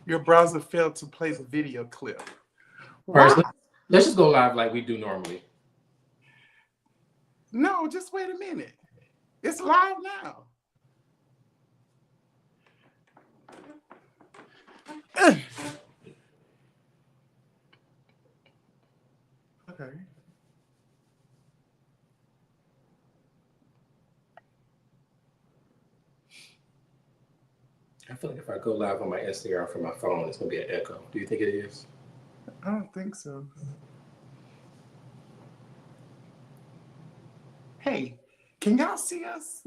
Your browser failed to play the video clip. First, let's just go live like we do normally. No, just wait a minute. It's live now. Okay. I feel like if I go live on my Instagram from my phone, it's gonna be an echo. Do you think it is? I don't think so. Hey, can y'all see us?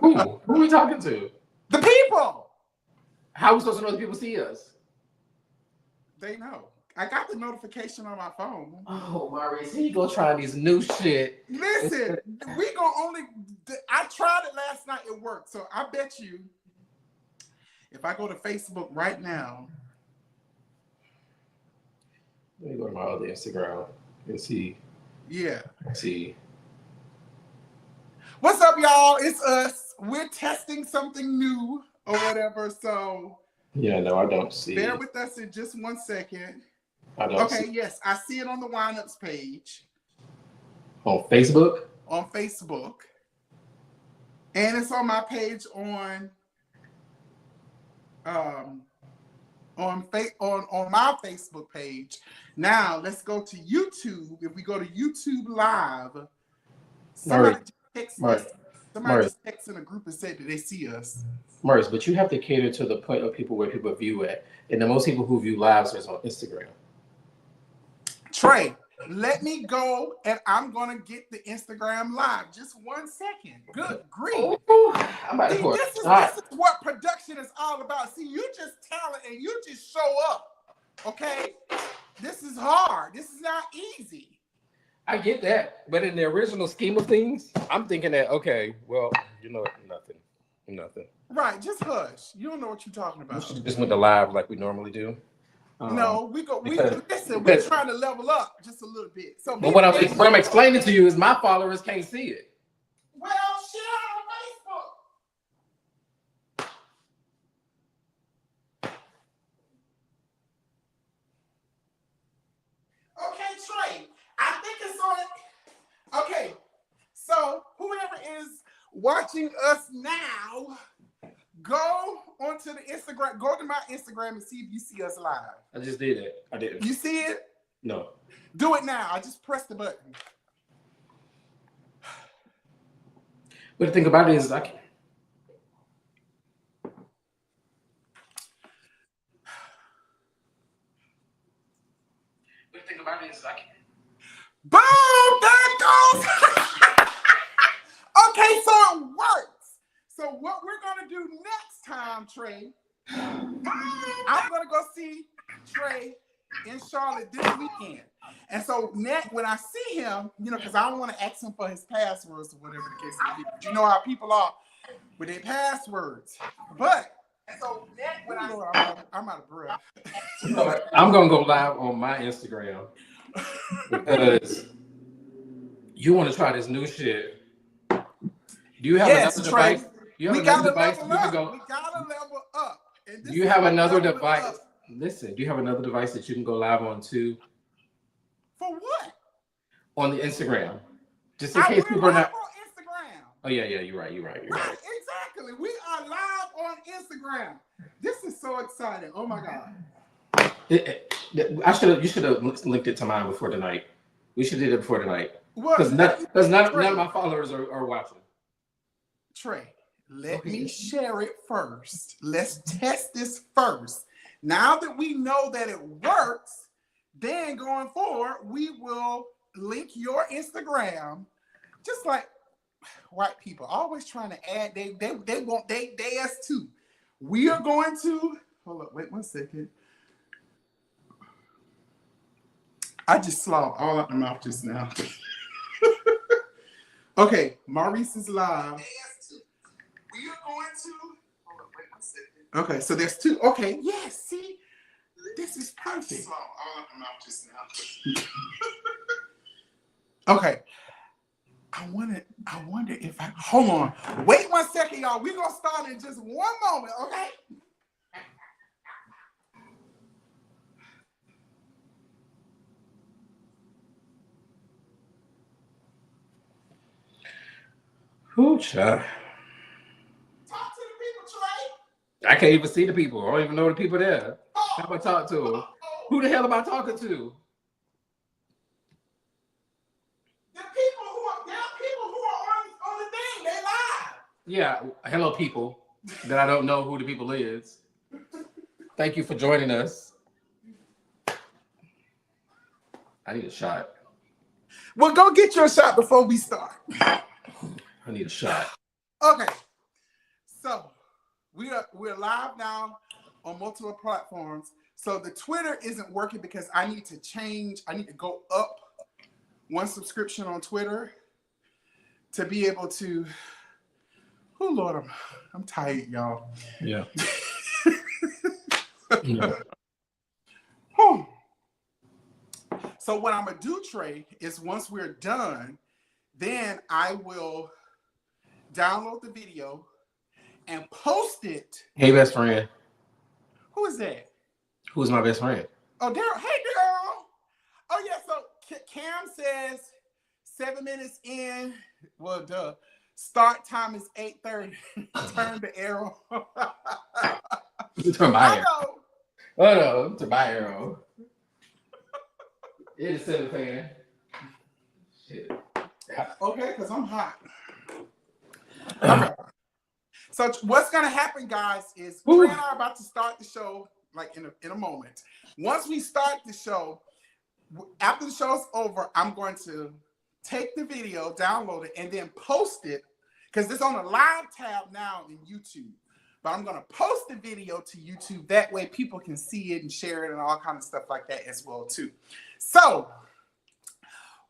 Who are we talking to? The people. How are we supposed to know that people see us? They know. I got the notification on my phone. Oh, Maurice, here you go trying these new shit. Listen, we gonna only. I tried it last night. It worked. So I bet you, if I go to Facebook right now. Let me go to my other Instagram and see. Yeah. See. What's up, y'all? It's us. We're testing something new or whatever. So. Yeah, no, I don't see. Bear with us in just 1 second. I don't see. Okay, yes, I see it on the Windups page. On Facebook? On Facebook. And it's on my page on my Facebook page. Now let's go to YouTube. If we go to YouTube Live, somebody just texted in a group and said that they see us. Maurice, but you have to cater to the point of people where people view at. And the most people who view lives is on Instagram. Trei, let me go and I'm going to get the Instagram live. Just 1 second. Good grief. I'm about to pour this is what production is all about. See, you just talent and you just show up. Okay? This is hard. This is not easy. I get that. But in the original scheme of things, I'm thinking that, okay, well, you know, nothing. Right, just hush. You don't know what you're talking about. We should just went to live like we normally do. No, listen, we're trying to level up just a little bit. So, but what I'm explaining to you is my followers can't see it. Well, share on Facebook. Okay, Trei, I think it's on. Okay, so whoever is watching us now, go onto the Instagram. Go to my Instagram and see if you see us live. I just did it. I didn't. You see it? No. Do it now. I just pressed the button. But the thing about it is, I can't. But the thing about it is, I can't. Boom! There it goes. Okay, so it works. So what we're gonna do next time, Trei, I'm gonna go see Trei in Charlotte this weekend. And so when I see him, you know, because I don't want to ask him for his passwords or whatever the case may be. But you know how people are with their passwords. But so when I'm out of breath. I'm gonna go live on my Instagram because you want to try this new shit. Do you have another device? We gotta level up. Do you have another device? Listen, do you have another device that you can go live on too? For what? On the Instagram. Just in case people are not on Instagram. Oh yeah, you're right. Right, exactly. We are live on Instagram. This is so exciting. Oh my God. You should have linked it to mine before tonight. We should do it before tonight. Because none of my followers are watching. Trei, let me share it first. Let's test this first. Now that we know that it works, then going forward, we will link your Instagram, just like white people always trying to add. They want they us too. We are going to hold up. Wait 1 second. I just slobbed all out the mouth just now. Okay, Maurice is live. We are going to hold up. Wait 1 second. Okay, so there's two. Okay, yes. See, this is perfect. All out the mouth just now. Okay. I wonder if hold on. Wait 1 second, y'all. We're gonna start in just one moment, okay? Who, child? Talk to the people, Trey. I can't even see the people. I don't even know the people there. How am I talk to them? Who the hell am I talking to? There are people who are on the thing. They live. Yeah, hello, people that I don't know who the people is. Thank you for joining us. I need a shot. Well, go get your shot before we start. I need a shot. Okay, so we're live now on multiple platforms. So the Twitter isn't working because I need to go up one subscription on Twitter to be able to. Oh Lord, I'm tired, y'all. Yeah. Yeah. So what I'm gonna do, Trey, is once we're done, then I will download the video and post it. Hey, best friend. Who is that? Who's my best friend? Oh, Daryl. Hey, Daryl. Oh, yeah. So Cam says 7 minutes in. Well, duh. Start time is 8:30. Turn the arrow. Turn my arrow. Oh, no. Turn my arrow. It is 7 fan. Shit. Okay, because I'm hot. Okay. So what's gonna happen, guys, is Trey and I are about to start the show like in a moment. Once we start the show, after the show's over, I'm going to take the video, download it, and then post it because it's on a live tab now in YouTube. But I'm gonna post the video to YouTube. That way people can see it and share it and all kind of stuff like that as well too. So,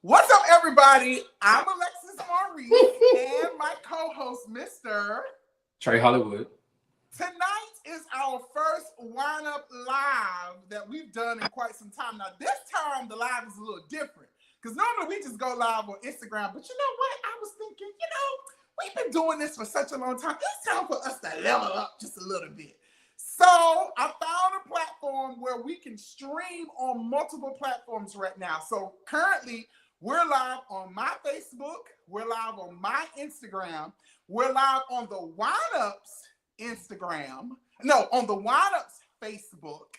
what's up, everybody? I'm AlexisMaurice and my co-host, Mr. Trei Hollywood. Tonight is our first Wind Up Live that we've done in quite some time. Now, this time the live is a little different because normally we just go live on Instagram. But you know what? I was thinking, we've been doing this for such a long time. It's time for us to level up just a little bit. So I found a platform where we can stream on multiple platforms right now. So currently we're live on my Facebook. We're live on my Instagram. We're live on the Wind Up's Instagram. No, on the Wind Up's Facebook.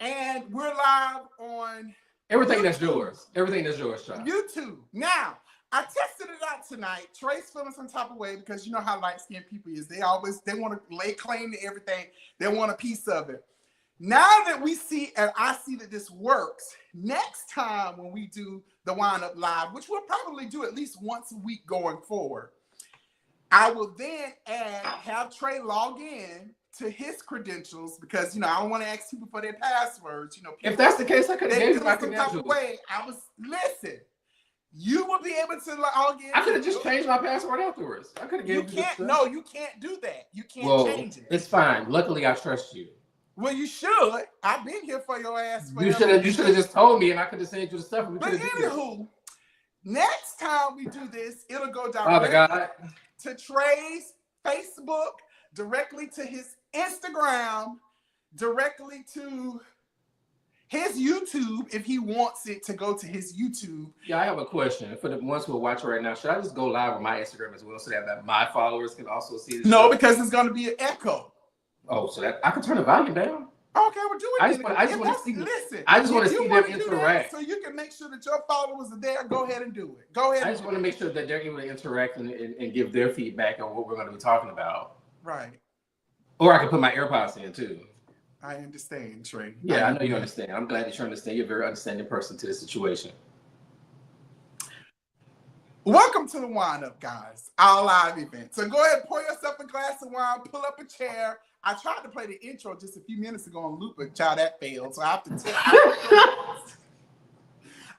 And we're live on everything YouTube. That's yours. Everything that's yours, child. YouTube. Now, I tested it out tonight. Trey's feeling some type of way because you know how light-skinned people is. They want to lay claim to everything. They want a piece of it. Now that we see, and I see that this works, next time when we do the Wind Up Live, which we'll probably do at least once a week going forward, I will then have Trey log in to his credentials because, I don't want to ask people for their passwords. If that's the case, I could have gave you my credentials. Listen. You will be able to log in. I could have just changed my password afterwards. I could have given you. No, you can't do that. You can't change it. It's fine. Luckily, I trust you. Well, you should. I've been here for your ass. You should have just told me, and I could have sent you the stuff. But anywho, next time we do this, it'll go directly to Trey's Facebook, directly to his Instagram, directly to his YouTube, if he wants it to go to his YouTube. Yeah, I have a question for the ones who are watching right now. Should I just go live on my Instagram as well so that my followers can also see this? No, because it's going to be an echo. Oh, so that I can turn the volume down? Okay, we'll do it. I just want to see. Listen, I just want to see them interact. So you can make sure that your followers are there. Go ahead and do it. Go ahead. I just want to make sure that they're able to interact and give their feedback on what we're going to be talking about. Right. Or I can put my AirPods in too. I understand, Trey. Yeah, I know you understand. I'm glad that you understand. You're a very understanding person to this situation. Welcome to the Wind Up, guys, our live event. So go ahead and pour yourself a glass of wine, pull up a chair. I tried to play the intro just a few minutes ago on loop, but child, that failed. So I have to tell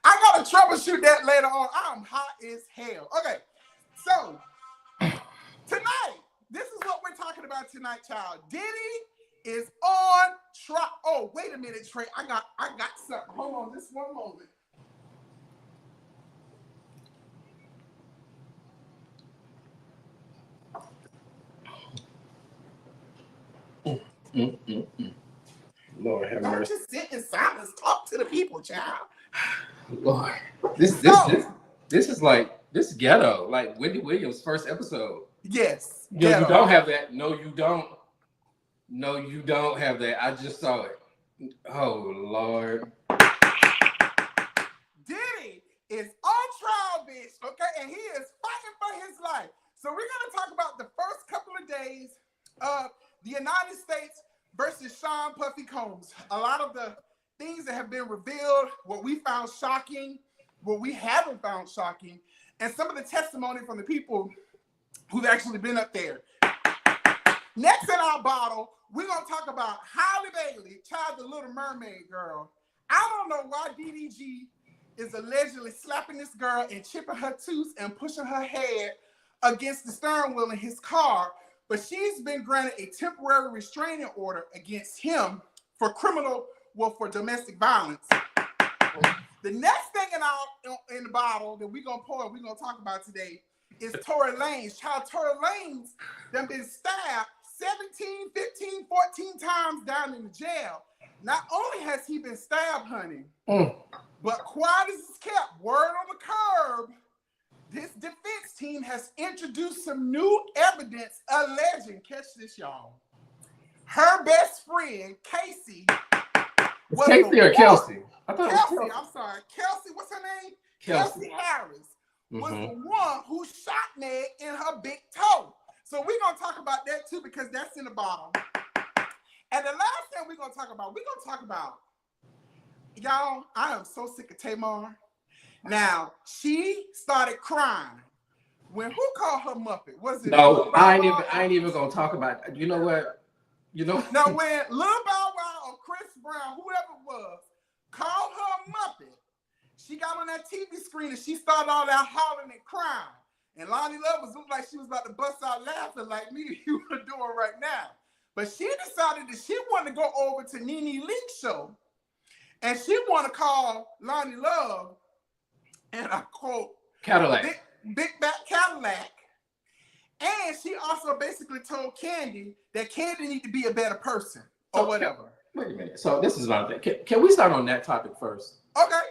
I got to troubleshoot that later on. I'm hot as hell. Okay, so tonight, this is what we're talking about tonight, child. Diddy is on trial. Oh, wait a minute, Trey. I got something. Hold on, just one moment. Lord have mercy. Don't just sit in silence. Talk to the people, child. Lord, this This ghetto, like Wendy Williams' first episode. Yes. Yo, you don't have that. No, you don't. No, you don't have that. I just saw it. Oh Lord. Diddy is on trial, bitch. Okay, and he is fighting for his life. So we're gonna talk about the first couple of days of the United States versus Sean Puffy Combs. A lot of the things that have been revealed, what we found shocking, what we haven't found shocking, and some of the testimony from the people who've actually been up there. Next in our bottle, we're gonna talk about Halle Bailey, child the Little Mermaid girl. I don't know why DDG is allegedly slapping this girl and chipping her tooth and pushing her head against the steering wheel in his car, but she's been granted a temporary restraining order against him for domestic violence. The next thing in the bottle that we're gonna pour, we're gonna talk about today is Tory Lanez. Child, Tory Lanez done been stabbed 17, 15, 14 times down in the jail. Not only has he been stabbed, honey, but quiet as it's kept, word on the curb, this defense team has introduced some new evidence alleging, catch this, y'all, her best friend, Casey. Was Casey or Kelsey? I thought Kelsey, I'm sorry. Kelsey, what's her name? Kelsey Harris was the one who shot Meg in her big toe. So we're going to talk about that too, because that's in the bottom. And the last thing we're going to talk about, y'all, I am so sick of Tamar. Now, she started crying. When who called her Muppet? Was it? No, I ain't even going to talk about it. You know what? Now, when Lil Bow Wow or Chris Brown, whoever it was, called her Muppet, she got on that TV screen and she started all that hollering and crying. And Lonnie Love looked like she was about to bust out laughing like me and you were doing right now. But she decided that she wanted to go over to Nene Leakes' show and she wanted to call Lonnie Love, and I quote, Cadillac. Big Back Cadillac. And she also basically told Candy that Candy need to be a better person or whatever. Wait a minute. So this is my thing. Can we start on that topic first? Okay.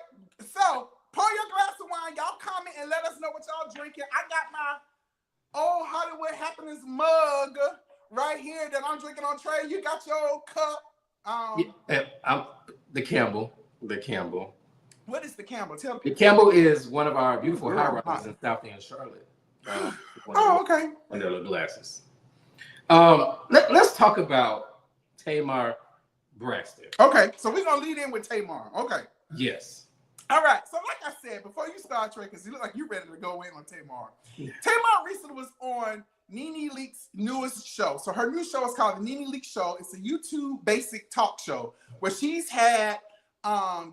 So pour your glass of wine. Y'all comment and let us know what y'all drinking. I got my old Hollywood Happenings mug right here that I'm drinking on Trei. You got your old cup. I'm the Campbell. The Campbell. What is the Campbell? Tell me. The Campbell is one of our beautiful high rises in South End Charlotte. Okay. And their little glasses. Let's talk about Tamar Braxton. Okay, so we're gonna lead in with Tamar. Okay. Yes. All right. So like I said, before you start, Trei, because you look like you're ready to go in on Tamar. Yeah. Tamar recently was on Nene Leakes' newest show. So her new show is called the Nene Leakes Show. It's a YouTube basic talk show where she's had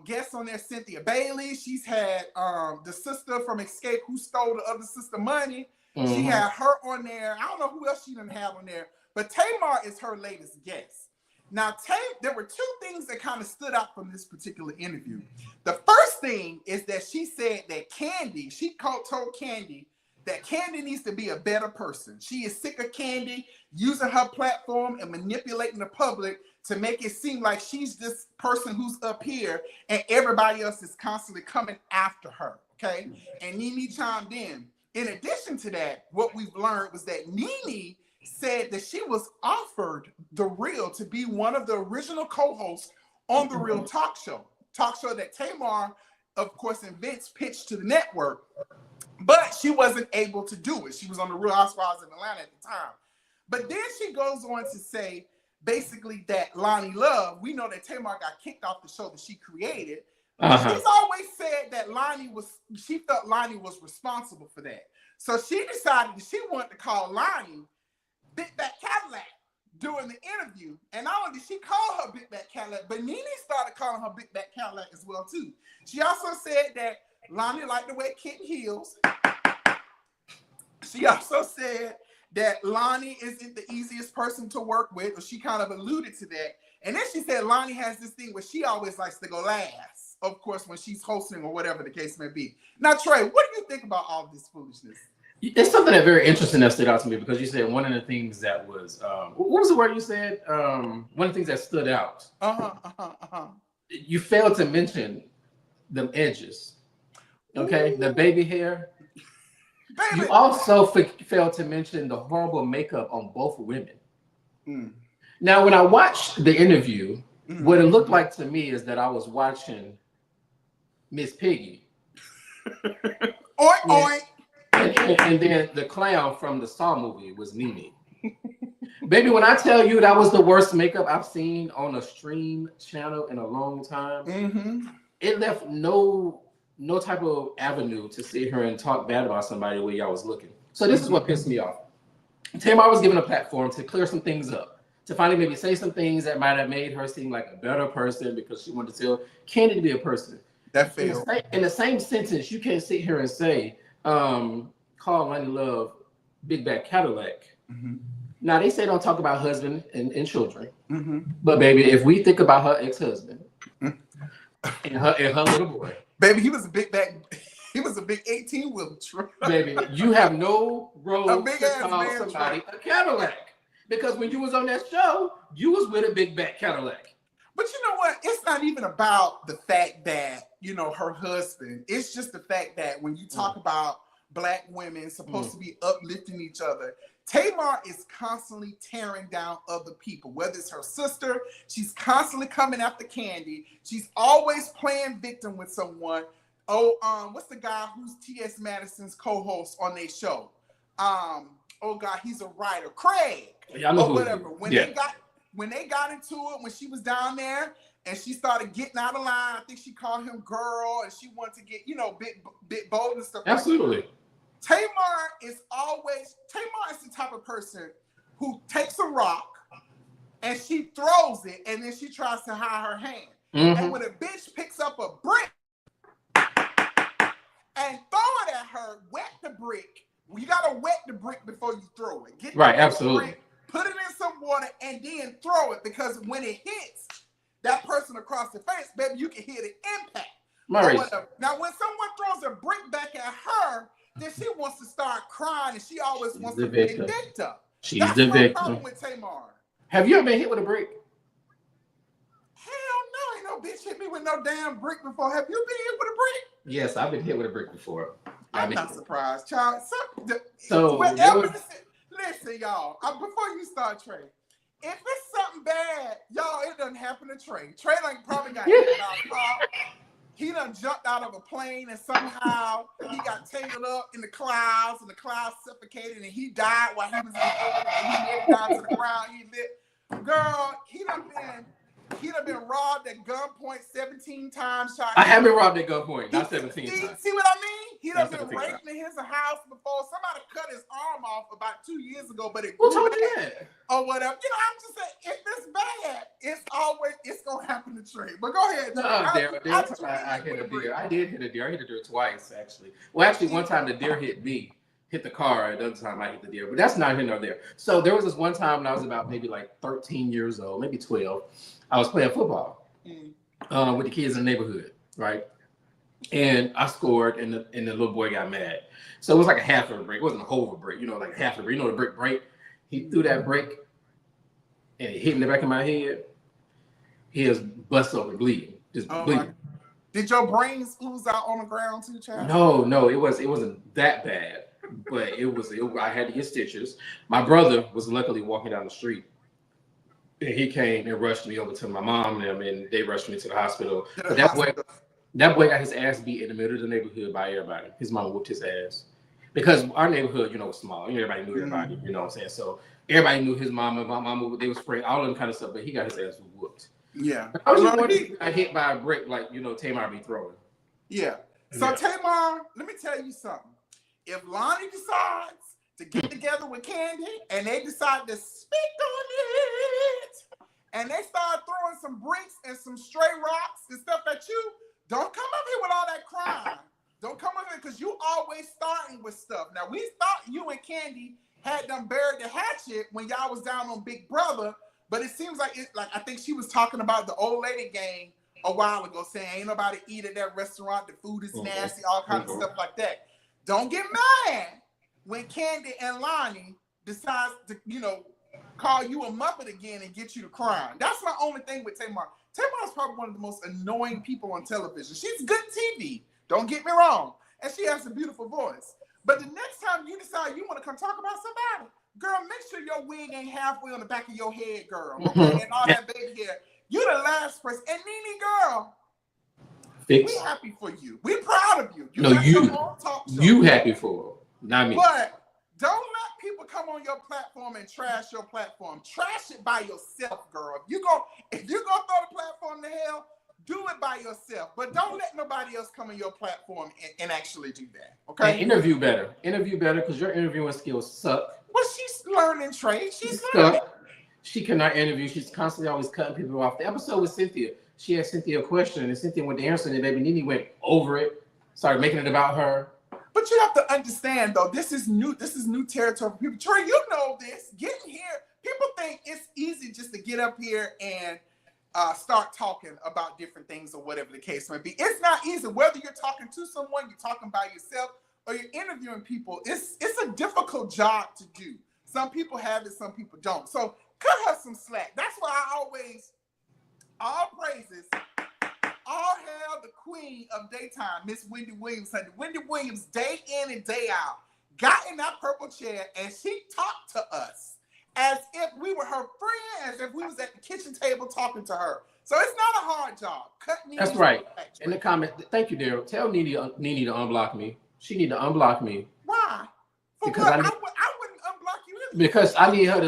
guests on there, Cynthia Bailey. She's had the sister from Escape who stole the other sister money. Mm-hmm. She had her on there. I don't know who else she didn't have on there, but Tamar is her latest guest. Now, there were two things that kind of stood out from this particular interview. The first thing is that she said that she told Candy that Candy needs to be a better person. She is sick of Candy using her platform and manipulating the public to make it seem like she's this person who's up here and everybody else is constantly coming after her, okay? And Nene chimed in. In addition to that, what we've learned was that Nene said that she was offered The Real to be one of the original co-hosts on The Real talk show that Tamar, of course, and Vince pitched to the network, but she wasn't able to do it. She was on The Real Housewives of Atlanta at the time. But then she goes on to say, basically, that Lonnie Love, we know that Tamar got kicked off the show that she created. She's always said that she felt Lonnie was responsible for that. So she decided that she wanted to call Lonnie Big Back Cadillac during the interview. And not only did she call her Big Back Cadillac, but Nene started calling her Big Back Cadillac as well, too. She also said that Lonnie liked to wear kitten heels. She also said that Lonnie isn't the easiest person to work with, or she kind of alluded to that. And then she said Lonnie has this thing where she always likes to go last, of course, when she's hosting or whatever the case may be. Now, Trei, what do you think about all of this foolishness? It's something that very interesting that stood out to me, because you said one of the things that was, what was the word you said? One of the things that stood out. You failed to mention the edges, okay? The baby hair. You also failed to mention the horrible makeup on both women. Mm. Now, when I watched the interview, what it looked like to me is that I was watching Miss Piggy. Oink, oink. And then the clown from the Saw movie was Mimi. Baby, when I tell you that was the worst makeup I've seen on a stream channel in a long time, it left no type of avenue to sit here and talk bad about somebody the way y'all was looking. So this is what pissed me off. Tamar was given a platform to clear some things up, to finally maybe say some things that might have made her seem like a better person because she wanted to tell Candy to be a person. That failed. In the same sentence, you can't sit here and say, call Lonnie Love Big Bad Cadillac. Now, they say don't talk about husband and children. But, baby, if we think about her ex-husband and her little boy. Baby, he was a big 18-wheeler truck. Baby, you have no role a big to ass call man somebody truck. a Cadillac. Because when you was on that show, you was with a big back Cadillac. But you know what? It's not even about the fact that, her husband. It's just the fact that when you talk about Black women supposed to be uplifting each other, Tamar is constantly tearing down other people, whether it's her sister. She's constantly coming after Candy. She's always playing victim with someone. What's the guy who's T.S. Madison's co-host on their show? Oh God, he's a writer, Craig. Yeah, I know or whatever. When yeah. they got into it, when she was down there and she started getting out of line, I think she called him girl, and she wanted to get, bit bold and stuff. Absolutely. Like that. Tamar is the type of person who takes a rock and she throws it and then she tries to hide her hand. And when a bitch picks up a brick and throw it at her, wet the brick. You gotta wet the brick before you throw it. Get right, absolutely. Brick, put it in some water and then throw it, because when it hits that person across the face, baby, you can hear the impact. Now, when someone throws a brick back at her, then she wants to start crying and she always wants to be the victim. She's the victim. Problem with Tamar. Have you ever been hit with a brick? Hell no, ain't no bitch hit me with no damn brick before. Have you been hit with a brick? Yes, I've been hit with a brick before. I'm not surprised, child. Listen, y'all. Before you start, Trei, if it's something bad, y'all, it doesn't happen to Trei. Trei probably got hit out of a car. He done jumped out of a plane and somehow he got tangled up in the clouds and the clouds suffocated and he died while he was in the air and he hit down to the ground. Girl, he done been robbed at gunpoint 17 times. I have been robbed at gunpoint, not 17 times. See what I mean? He done been raped in his house before. Somebody cut his arm off about 2 years ago, but it grew back or whatever. I'm just saying, if it's bad, it's gonna happen to Trei. But go ahead. I hit a deer. I did hit a deer. I hit a deer twice, actually. Well, actually, one time the deer hit me. Hit the car, another time I hit the deer, but that's not here nor there. So there was this one time when I was about maybe like 13 years old, maybe 12. I was playing football with the kids in the neighborhood, right? And I scored, and the little boy got mad. So it was like a half of a break. It wasn't a whole of a break, like half of a break. The brick break. He threw that break, and it hit in the back of my head. He was bust open, bleeding, just bleeding. Did your brains ooze out on the ground too, child? No, it wasn't that bad. But I had to get stitches. My brother was luckily walking down the street. And he came and rushed me over to my mom and them, and they rushed me to the hospital. But that boy got his ass beat in the middle of the neighborhood by everybody. His mom whooped his ass. Because our neighborhood, was small. Everybody knew everybody, you know what I'm saying? So everybody knew his mom and my mom, they was spraying, all them kind of stuff, but he got his ass whooped. Yeah. I was just wondering if he got hit by a brick like, Tamar be throwing. Yeah. So Tamar, let me tell you something. If Lonnie decides to get together with Candy and they decide to speak on it and they start throwing some bricks and some stray rocks and stuff at you, don't come up here with all that crime. Don't come up here because you always starting with stuff. Now, we thought you and Candy had done buried the hatchet when y'all was down on Big Brother, but it seems like I think she was talking about the old lady gang a while ago, saying ain't nobody eat at that restaurant, the food is nasty, all kinds of stuff like that. Don't get mad when Candy and Lonnie decides to, call you a Muppet again and get you to crying. That's my only thing with Tamar. Tamar is probably one of the most annoying people on television. She's good TV. Don't get me wrong. And she has a beautiful voice. But the next time you decide you want to come talk about somebody, girl, make sure your wig ain't halfway on the back of your head, girl. Okay? And all that baby hair. You the last person. And Nene, girl, we happy for you. We proud of you. You got your own talk show. You happy for her, not me. But don't let people come on your platform and trash your platform. Trash it by yourself, girl. If you're gonna throw the platform to hell, do it by yourself. But don't let nobody else come on your platform and actually do that. Okay? And interview better. Interview better because your interviewing skills suck. Well, she's learning, Trey. She's learning. She cannot interview. She's constantly always cutting people off. The episode with Cynthia, she asked Cynthia a question, and Cynthia went to answer it, and baby Nene went over it, started making it about her. But you have to understand, though, this is new territory for people. Trey, you know this. Getting here, people think it's easy just to get up here and start talking about different things or whatever the case may be. It's not easy. Whether you're talking to someone, you're talking by yourself, or you're interviewing people, it's a difficult job to do. Some people have it, some people don't. So cut her some slack. That's why I always, all praises, all hail the queen of daytime, Miss Wendy Williams. Wendy Williams, day in and day out, got in that purple chair and she talked to us as if we were her friend, as if we was at the kitchen table talking to her. So it's not a hard job. That's right. In the comment, thank you, Daryl. Tell Nene to unblock me. She need to unblock me. Why? Because I wouldn't unblock you either. Because I need her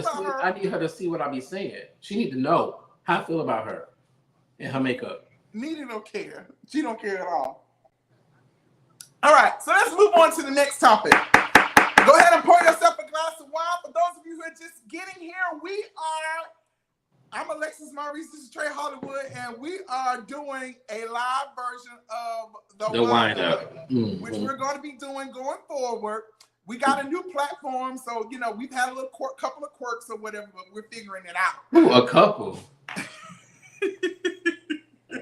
to see what I be saying. She need to know how I feel about her and her makeup. Nene don't care. She don't care at all. All right, so let's move on to the next topic. Go ahead and pour yourself a glass of wine. For those of you who are just getting here, I'm AlexisMaurice, this is Trei Hollywood, and we are doing a live version of the Wind Up, which we're going to be doing going forward. We got a new platform, so, we've had a couple of quirks or whatever, but we're figuring it out. Ooh, a couple.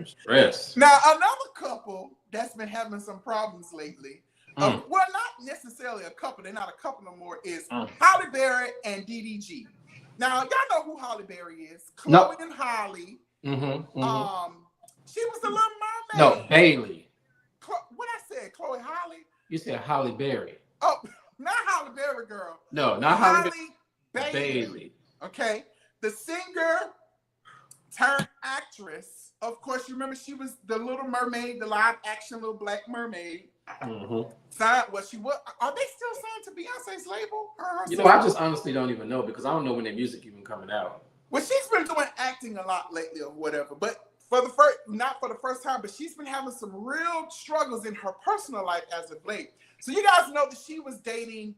Stress. Now, another couple that's been having some problems lately, well, not necessarily a couple, they're not a couple no more, is Halle Berry and DDG. Now, y'all know who Halle Berry is. Chloe and Halle. She was the Little Mermaid. No, Bailey. What I said, Chloe Halle? You said Halle Berry. Oh, not Halle Berry, girl. No, not Halle Berry. Bailey. Okay. The singer turned actress. Of course, you remember she was the Little Mermaid, the live action Little Black Mermaid. Signed, are they still signed to Beyonce's label? I just honestly don't even know because I don't know when their music even coming out. Well, she's been doing acting a lot lately or whatever, but not for the first time, but she's been having some real struggles in her personal life as of late. So you guys know that she was dating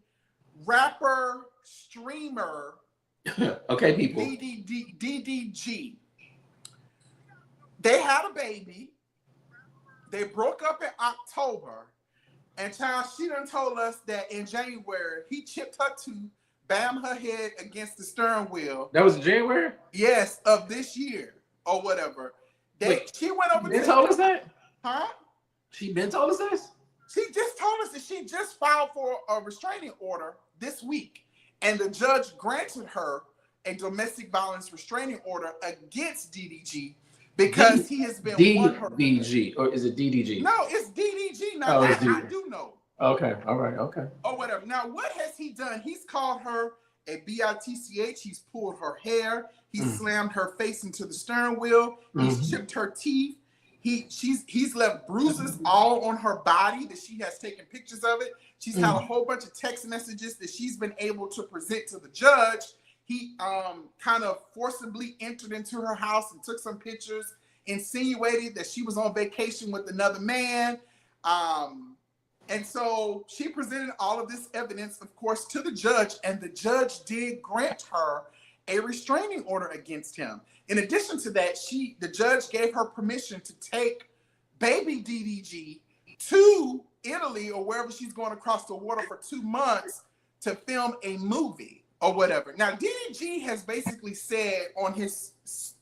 rapper, streamer, okay, people, DDG. They had a baby. They broke up in October. And child, she done told us that in January, he chipped her tooth, bammed her head against the steering wheel. That was in January? Yes, of this year or whatever. She went over to told us that? Huh? She been told us this? She just told us that she just filed for a restraining order this week. And the judge granted her a domestic violence restraining order against DDG because he has been DDG, or is it DDG? No, it's DDG. Now that I do know. Okay, all right, okay. Or whatever. Now, what has he done? He's called her a bitch. He's pulled her hair. He slammed her face into the steering wheel. He's chipped her teeth. He's left bruises all on her body that she has taken pictures of it. She's had a whole bunch of text messages that she's been able to present to the judge. He kind of forcibly entered into her house and took some pictures, insinuated that she was on vacation with another man. And so she presented all of this evidence, of course, to the judge, and the judge did grant her a restraining order against him. In addition to that, the judge gave her permission to take baby DDG to Italy or wherever she's going across the water for 2 months to film a movie or whatever. Now, DDG has basically said on his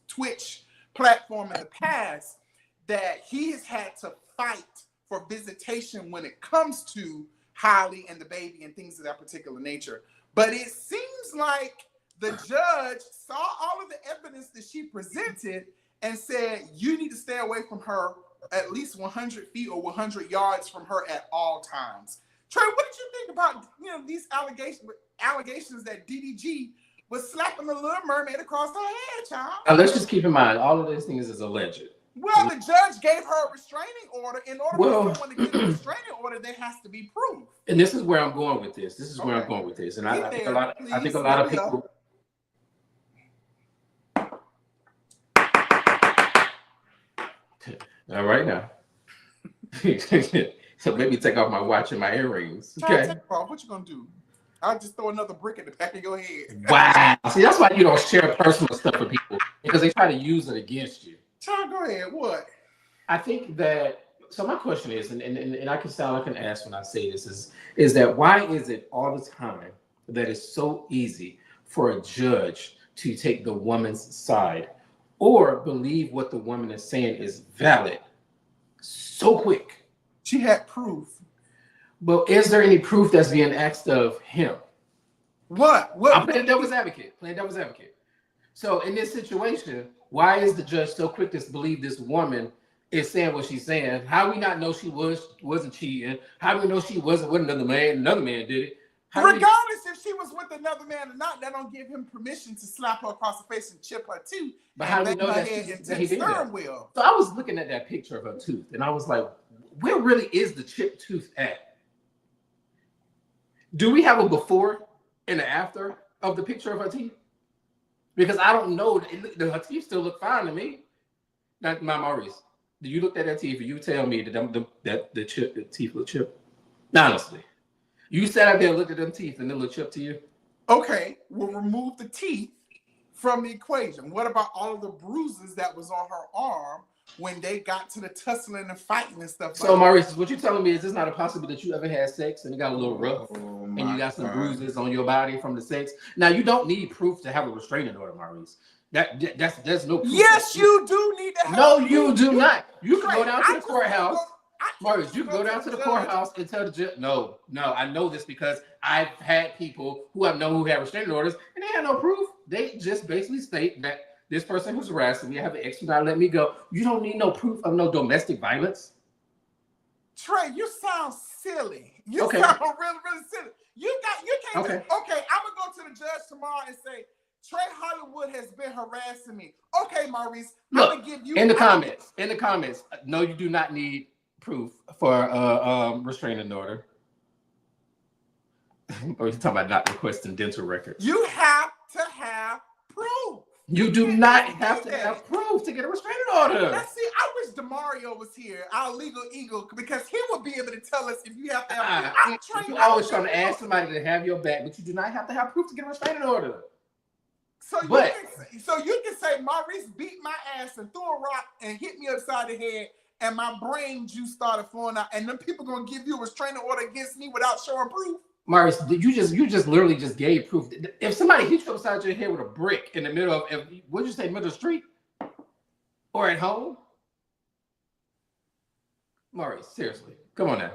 Twitch platform in the past that he has had to fight for visitation when it comes to Halle and the baby and things of that particular nature. But it seems like the judge saw all of the evidence that she presented and said, you need to stay away from her at least 100 feet or 100 yards from her at all times. Trey, what did you think about these allegations that DDG was slapping the Little Mermaid across her head, child. Now let's just keep in mind all of these things is alleged. Well, the judge gave her a restraining order. In order for someone to get a restraining order, there has to be proof. And this is where I'm going with this. And I think a lot of people. All right now. So maybe take off my watch and my earrings. Okay. Take off. What you gonna do? I'll just throw another brick in the back of your head. Wow. See, that's why you don't share personal stuff with people, because they try to use it against you. Child, go ahead. What? I think that, so my question is, and I can ask when I say this, is that why is it all the time that it's so easy for a judge to take the woman's side or believe what the woman is saying is valid so quick? She had proof. But is there any proof that's being asked of him? What? I'm playing devil's advocate. So in this situation, why is the judge so quick to believe this woman is saying what she's saying? How do we not know she wasn't cheating? How do we know she wasn't with another man? Another man did it. Regardless if she was with another man or not, that don't give him permission to slap her across the face and chip her tooth. But how do we know that he did that? So I was looking at that picture of her tooth, and I was like, where really is the chipped tooth at? Do we have a before and an after of the picture of her teeth? Because I don't know. Her teeth still look fine to me. Now, Maurice, do you look at that teeth and you tell me that the teeth look chipped? Honestly. You sat out there and looked at them teeth and they look chipped to you? Okay, we'll remove the teeth from the equation. What about all of the bruises that was on her arm when they got to the tussling and fighting and stuff? So, Maurice, what you're telling me is it's not a possibility that you ever had sex and it got a little rough and you got some bruises on your body from the sex? Now, you don't need proof to have a restraining order, Maurice. There's no proof. Yes, you do need to have No, proof. you do not. You can go down to the courthouse. Maurice, you can go down to the courthouse and tell the judge, no, I know this because I've had people who I've known who have restraining orders and they had no proof. They just basically state that this person who's harassing me, I have an expedite, let me go. You don't need no proof of no domestic violence. Trey, you sound silly. You sound really, really silly. You can't just, I'm gonna go to the judge tomorrow and say, Trey Hollywood has been harassing me. Okay, Maurice, look, I'm gonna give you in the comments. No, you do not need proof for restraining order. Or you talking about not requesting dental records? You have to have proof. You do not have to have proof to get a restraining order. Let's see. I wish DeMario was here, our legal eagle, because he would be able to tell us if you have to have proof. You're always trying to ask somebody to have your back, but you do not have to have proof to get a restraining order. So you can say Maurice beat my ass and threw a rock and hit me upside the head, and my brain juice started flowing out, and then people gonna give you a restraining order against me without showing proof. Maurice, you just literally just gave proof. If somebody hit you upside your head with a brick in the middle of, what'd you say, middle of the street? Or at home? Maurice, seriously, come on now.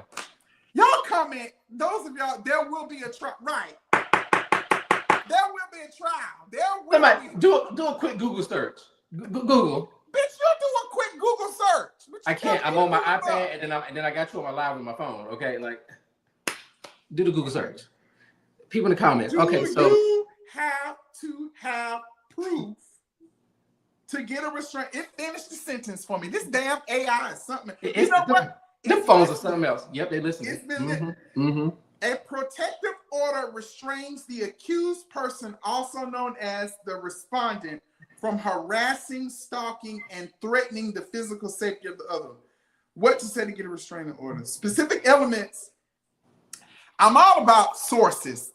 Y'all comment, those of y'all, there will be a trial, right? There will be a trial. Somebody, do a quick Google search. Google. Bitch, you do a quick Google search. I can't. I'm on my iPad, and then I got you on my live with my phone. Okay, like, do the Google search. People in the comments. You have to have proof to get a restraint. It finished the sentence for me. This damn AI is something. You know what? The phones are something else. Yep, they listen. It's been A protective order restrains the accused person, also known as the respondent, from harassing, stalking, and threatening the physical safety of the other. What to say to get a restraining order? Specific elements. I'm all about sources,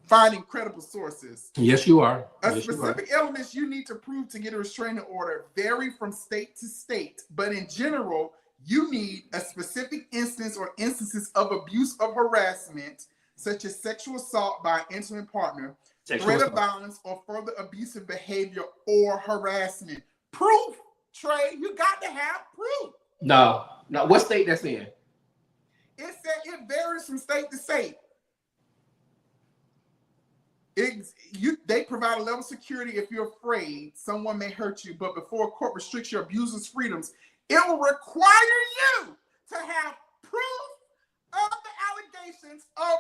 finding credible sources. Yes, you are. Specific elements you need to prove to get a restraining order vary from state to state, but in general, you need a specific instance or instances of abuse or harassment, such as sexual assault by an intimate partner, threat of violence, or further abusive behavior or harassment. Proof, Trey. You got to have proof. No. What state that's in? It said it varies from state to state. They provide a level of security if you're afraid someone may hurt you, but before a court restricts your abuser's freedoms, it will require you to have proof of the allegations of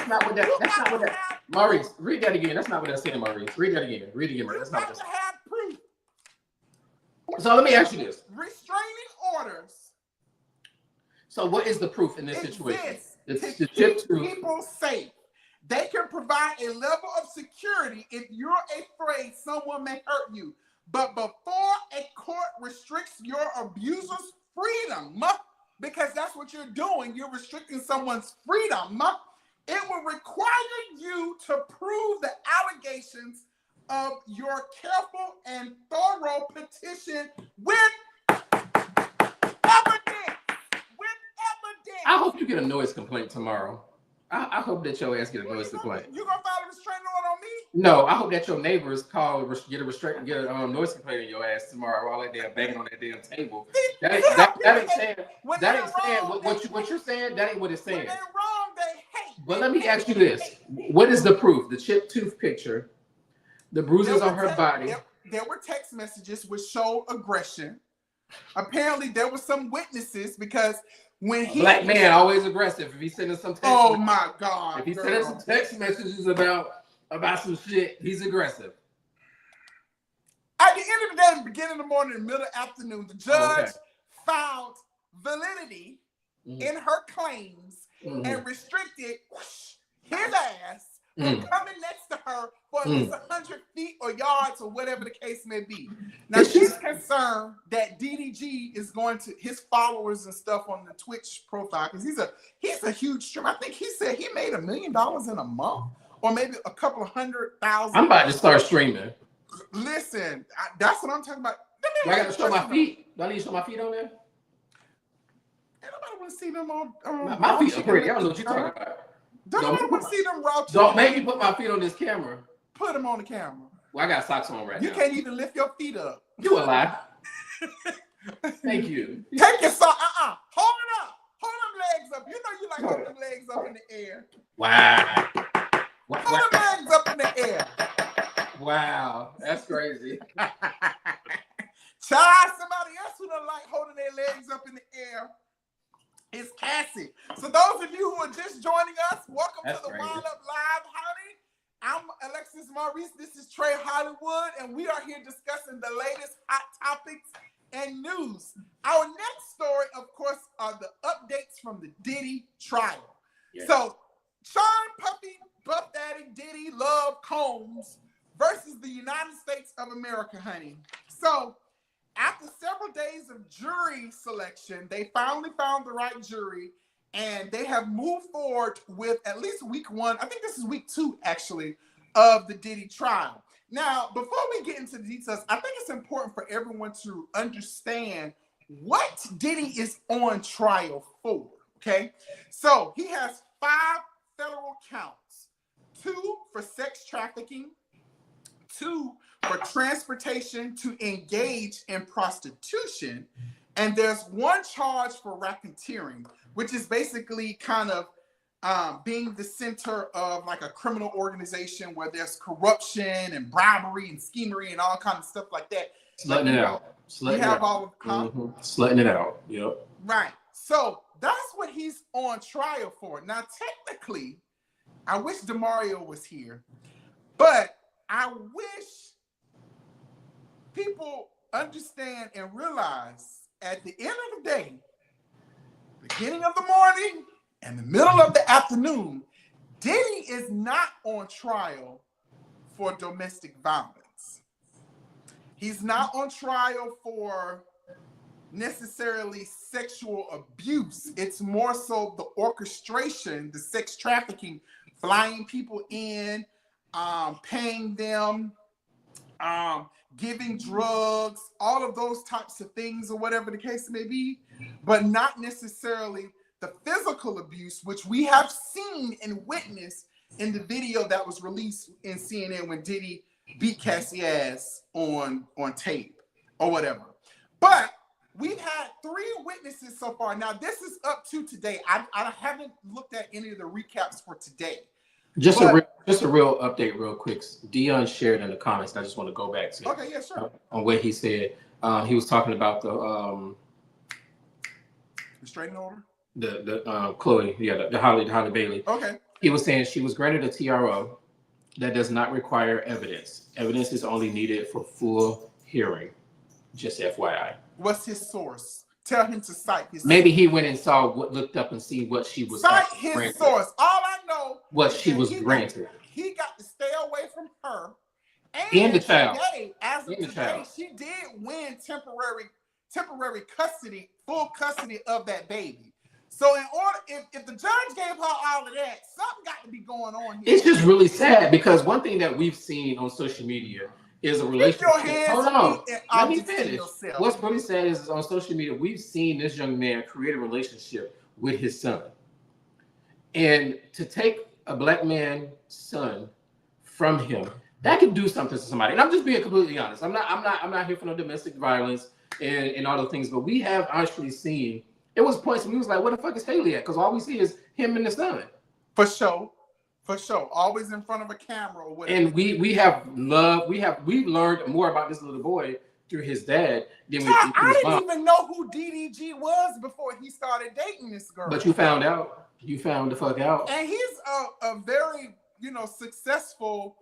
not what that. That's not what that. Maurice, read that again. That's not what that's saying, Maurice. Read that again. Read it again. That's not what that's. Have proof. So let me ask you this: restraining orders. So what is the proof in this situation? It's to keep people safe. They can provide a level of security if you're afraid someone may hurt you. But before a court restricts your abuser's freedom, because that's what you're doing, you're restricting someone's freedom, it will require you to prove the allegations of your careful and thorough petition with evidence. I hope you get a noise complaint tomorrow. I hope that your ass get a noise complaint. You gonna file a restraining order on me? No, I hope that your neighbors call, get a noise complaint on your ass tomorrow while that damn banging on that damn table. That ain't saying what you're saying. That ain't what it's saying. When they're wrong, they hate. But let me ask you this: what is the proof? The chipped tooth picture, the bruises on her body. There were text messages which showed aggression. Apparently, there were some witnesses because. When Black man always aggressive. If he's sending some text my God. If he's sending some text messages about some shit, he's aggressive. At the end of the day, the beginning of the morning, the middle of the afternoon, the judge found validity in her claims and restricted his ass from coming next to her for at least 100 feet or yards or whatever the case may be. Now, she's concerned that DDG is going to his followers and stuff on the Twitch profile because he's a huge streamer. I think he said he made $1 million in a month or maybe a couple of 100,000. I'm about to start streaming. Listen, that's what I'm talking about. I got to show my feet. Do I need to show my feet on there? Nobody want to see them on. My feet are pretty. I don't know what you're talking about. Don't want to see them raw. Don't make me put my feet on this camera. Put them on the camera. Well, I got socks on right now. You can't even lift your feet up. You a lie. Thank you. Take your sock. Hold it up. Hold them legs up. You know you like holding them legs up in the air. Wow. Hold them legs up in the air. Wow. That's crazy. Try somebody else who don't like holding their legs up in the air. It's Cassie. So those of you who are just joining us, welcome to the Wild Up Live, honey. I'm AlexisMaurice. This is Trei Hollywood, and we are here discussing the latest hot topics and news. Our next story, of course, are the updates from the Diddy trial. Yes. So, Sean Puffy, Buff Daddy, Diddy, Love, Combs versus the United States of America, honey. So, after several days of jury selection, they finally found the right jury, and they have moved forward with at least week 1. I think this is week 2, actually, of the Diddy trial. Now, before we get into the details, I think it's important for everyone to understand what Diddy is on trial for, okay? So he has 5 federal counts, 2 for sex trafficking, 2 for transportation to engage in prostitution, and there's 1 charge for racketeering, which is basically kind of being the center of like a criminal organization where there's corruption and bribery and schemery and all kind of stuff like that. Slutting it out. Slutting it out. Yep. Right. So that's what he's on trial for. Now, technically, I wish DeMario was here, but I wish people understand and realize at the end of the day, beginning of the morning and the middle of the afternoon, Diddy is not on trial for domestic violence. He's not on trial for necessarily sexual abuse. It's more so the orchestration, the sex trafficking, flying people in, paying them, giving drugs, all of those types of things or whatever the case may be, but not necessarily the physical abuse, which we have seen and witnessed in the video that was released in CNN when Diddy beat Cassie ass on tape or whatever. But we've had 3 witnesses so far. Now, this is up to today. I haven't looked at any of the recaps for today. Just a real update real quick. Dion shared in the comments. I just want to go back to on what he said. He was talking about the restraining order. the Chloe, the Holly Bailey. Okay. He was saying she was granted a TRO that does not require evidence. Evidence is only needed for full hearing. Just FYI. What's his source? Tell him to cite his Maybe source. he went and looked up and see what she was Cite his granted. source. All I know what she was granted. He got to stay away from her. And the child. Today, as of today, she did win temporary custody, full custody of that baby. So in order, if the judge gave her all of that, something got to be going on here. It's just really sad because one thing that we've seen on social media is a relationship. Hold on, let me finish. What's really sad is on social media, we've seen this young man create a relationship with his son. And to take a black man's son from him, that could do something to somebody. And I'm just being completely honest. I'm not here for no domestic violence and all those things, but we have actually seen, it was points when we was like, where the fuck is Haley at? Because all we see is him and the son. For sure. Always in front of a camera or whatever. And we've learned more about this little boy through his dad than I didn't even know who DDG was before he started dating this girl. But you found out. You found the fuck out. And he's a very, successful,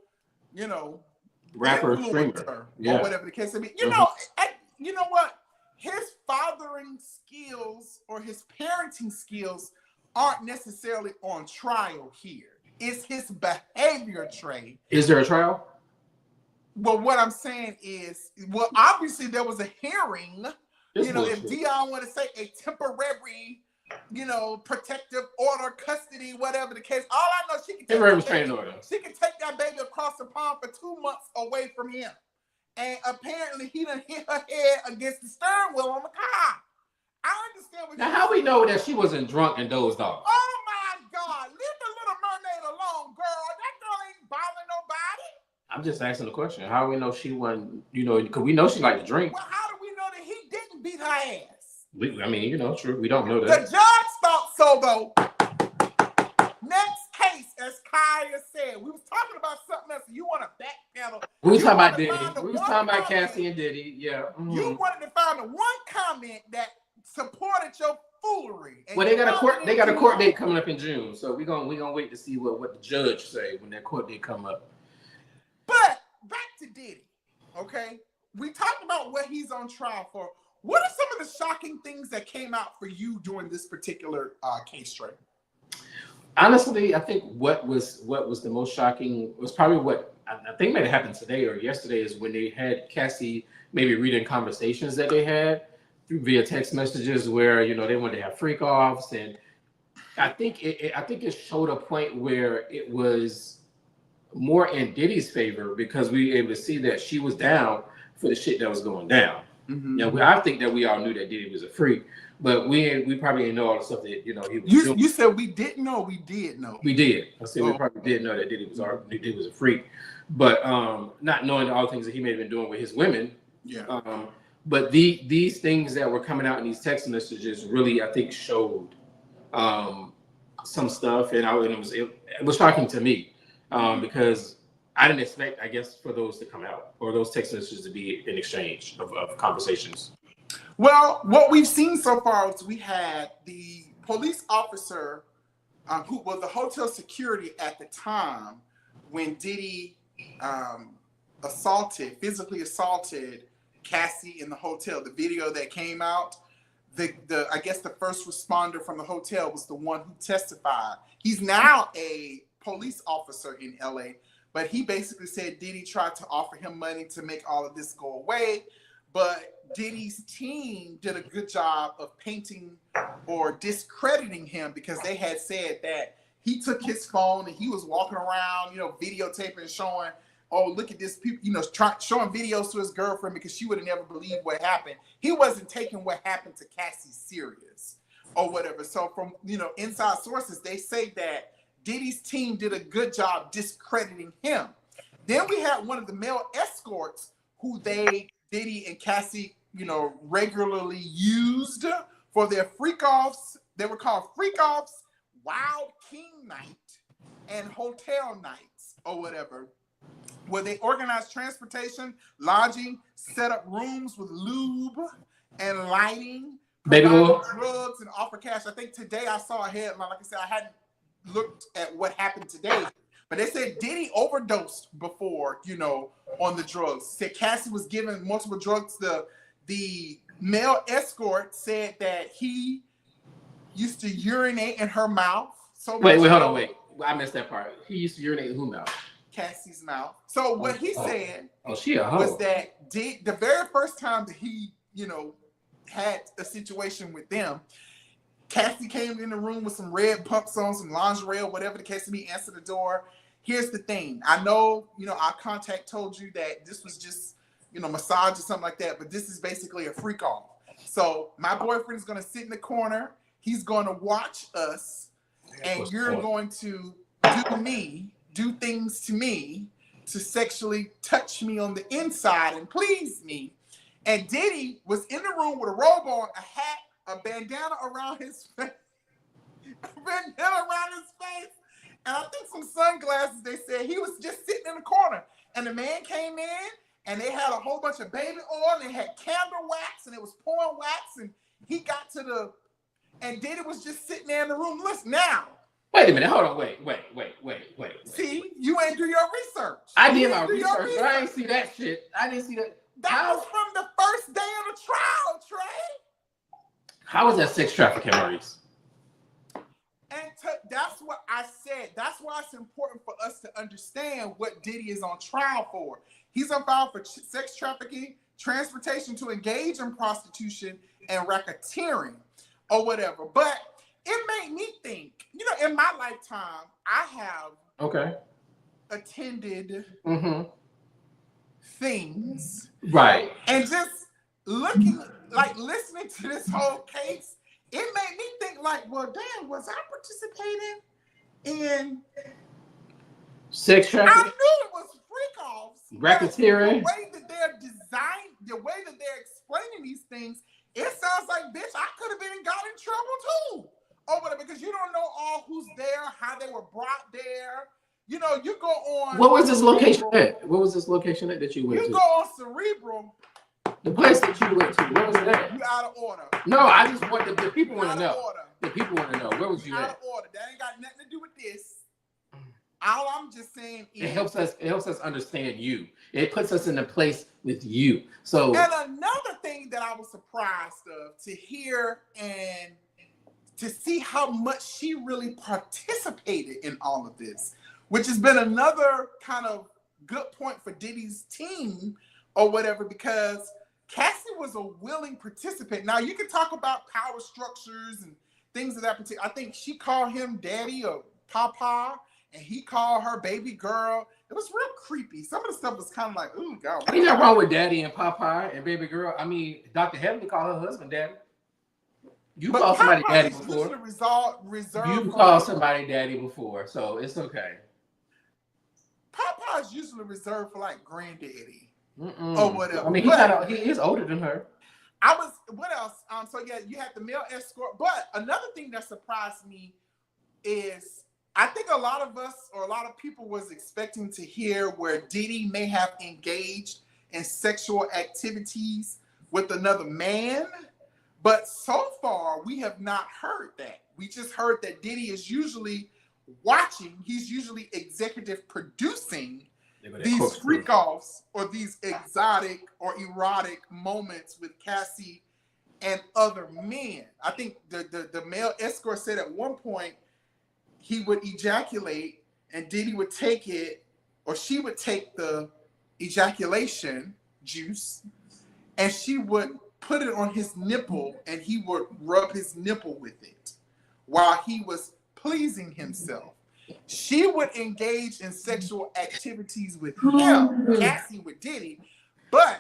rapper, streamer, or whatever the case may be. You know what? His fathering skills or his parenting skills aren't necessarily on trial here. It's his behavior, Trei. Is there a trial? Well, what I'm saying is, obviously there was a hearing. If Dion want to say a temporary, protective order, custody, whatever the case. All I know, she can take that baby across the pond for 2 months away from him. And apparently he done hit her head against the steering wheel on the car. I understand what now how we know that she wasn't drunk and dozed off? Oh my God, leave the Little Mermaid alone, girl. That girl ain't bothering nobody. I'm just asking the question. How do we know she wasn't, because we know she liked to drink. Well, how do we know that he didn't beat her ass? True. We don't know that. The judge thought so, though. Next case, as Kaya said, we was talking about something else. You want to backpedal. We was talking about Diddy. We was talking about Cassie and Diddy. Yeah. Mm-hmm. You wanted to find the one comment that supported your foolery. Well, they got a court date coming up in June, so we gonna wait to see what the judge say when that court date come up. But back to Diddy, okay? We talked about what he's on trial for. What are some of the shocking things that came out for you during this particular case, Trei? Honestly, I think what was the most shocking was probably what I think might have happened today or yesterday is when they had Cassie maybe reading conversations that they had via text messages where they wanted to have freak offs, and I think it showed a point where it was more in Diddy's favor because we were able to see that she was down for the shit that was going down. Mm-hmm. Now I think that we all knew that Diddy was a freak, but we probably didn't know all the stuff that he was doing. You said we didn't know. We did know. We did. I said we probably did know that Diddy was a freak, but not knowing all the things that he may have been doing with his women. Yeah. But these things that were coming out in these text messages really, I think, showed some stuff, and it was shocking to me because I didn't expect, I guess, for those to come out or those text messages to be an exchange of conversations. Well, what we've seen so far is we had the police officer who was the hotel security at the time when Diddy physically assaulted Cassie in the hotel. The video that came out, I guess the first responder from the hotel was the one who testified. He's now a police officer in LA, but he basically said Diddy tried to offer him money to make all of this go away, but Diddy's team did a good job of painting or discrediting him because they had said that he took his phone and he was walking around, videotaping, showing, oh, look at this, people, showing videos to his girlfriend because she would have never believed what happened. He wasn't taking what happened to Cassie serious or whatever. So from, inside sources, they say that Diddy's team did a good job discrediting him. Then we had one of the male escorts who Diddy and Cassie, regularly used for their freak-offs. They were called freak-offs, Wild King Night, and Hotel Nights or whatever, where they organized transportation, lodging, set up rooms with lube and lighting, Baby provide oil. drugs and offer cash. I think today I saw a headline. Like I said, I hadn't looked at what happened today, but they said Diddy overdosed before, you know, on the drugs. Said Cassie was given multiple drugs. The male escort said that he used to urinate in her mouth. So Wait, hold on, wait. I missed that part. He used to urinate in whose mouth? Cassie's mouth. So what he said she a hoe. was that the very first time that he, you know, had a situation with them, Cassie came in the room with some red pumps on, some lingerie or whatever the case may be, answered the door. Here's the thing. I know, you know, our contact told you that this was just, you know, massage or something like that, but this is basically a freak off. So my boyfriend is going to sit in the corner. He's going to watch us, and you're going to do things to me to sexually touch me on the inside and please me. And Diddy was in the room with a robe on, a hat, a bandana around his face, and I think some sunglasses. They said he was just sitting in the corner, and the man came in, and they had a whole bunch of baby oil, and they had candle wax, and it was pouring wax, and he got to and Diddy was just sitting there in the room. Listen now. Wait a minute. Hold on. Wait. See, you ain't do your research. I did my research, but I ain't see that shit. I didn't see that. That was from the first day of the trial, Trey. How is that sex trafficking, Maurice? And that's what I said. That's why it's important for us to understand what Diddy is on trial for. He's on trial for sex trafficking, transportation to engage in prostitution, and racketeering or whatever. But it made me think, you know, in my lifetime, I have attended things. Right. And just listening to this whole case, it made me think like, well, damn, was I participating in sex trafficking? I knew it was freak-offs. Racketeering. The way that they're designed, the way that they're explaining these things, it sounds like, bitch, I could have been got in trouble too. Or whatever, because you don't know all who's there, how they were brought there. You know, you go on. What was this location at? What was this location at that you went to? You go on Cerebral. The place that you went to, where was it at? You out of order. No, I just want the people want to know. Order. The people want to know. Where was you out at? Of order. That ain't got nothing to do with this. All I'm just saying is it helps us understand you. It puts us in a place with you. So and another thing that I was surprised of to hear and to see how much she really participated in all of this, which has been another kind of good point for Diddy's team or whatever, because Cassie was a willing participant. Now, you can talk about power structures and things of that particular. I think she called him daddy or papa, and he called her baby girl. It was real creepy. Some of the stuff was kind of like, ooh, God. Ain't nothing wrong with daddy and papa and baby girl. I mean, Dr. Heavenly called her husband daddy. You called somebody daddy before. You called somebody daddy before, so it's okay. Papa is usually reserved for like granddaddy or whatever. I mean, he's older than her. What else? So yeah, you had the male escort. But another thing that surprised me is I think a lot of us or a lot of people was expecting to hear where Diddy may have engaged in sexual activities with another man. But so far, we have not heard that. We just heard that Diddy is usually watching. He's usually executive producing these freak-offs or these exotic or erotic moments with Cassie and other men. I think the male escort said at one point he would ejaculate and Diddy would take it, or she would take the ejaculation juice and she would put it on his nipple and he would rub his nipple with it while he was pleasing himself. She would engage in sexual activities with him, Cassie with Diddy, but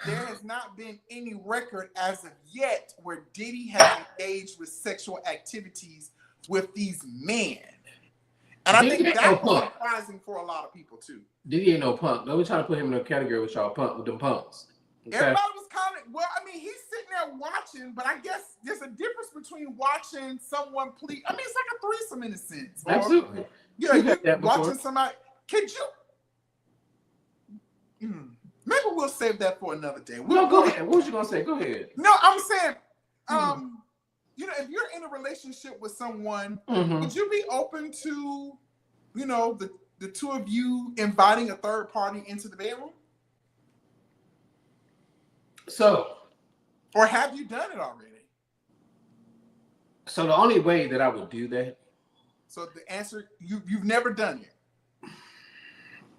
there has not been any record as of yet where Diddy has engaged with sexual activities with these men. And I think that's surprising for a lot of people too. Diddy ain't no punk. Nobody's trying to put him in a category with y'all punk with them punks. Okay. Everybody was kind of, well, I mean, he's sitting there watching, but I guess there's a difference between watching someone please. I mean, it's like a threesome in a sense. Absolutely. Yeah, you're watching somebody. Could you? Maybe we'll save that for another day. No, go ahead. What was you going to say? Go ahead. No, I'm saying, You know, if you're in a relationship with someone, Mm-hmm. would you be open to, you know, the two of you inviting a third party into the bedroom? So, or have you done it already? So the only way that I would do that. So the answer, you've never done it.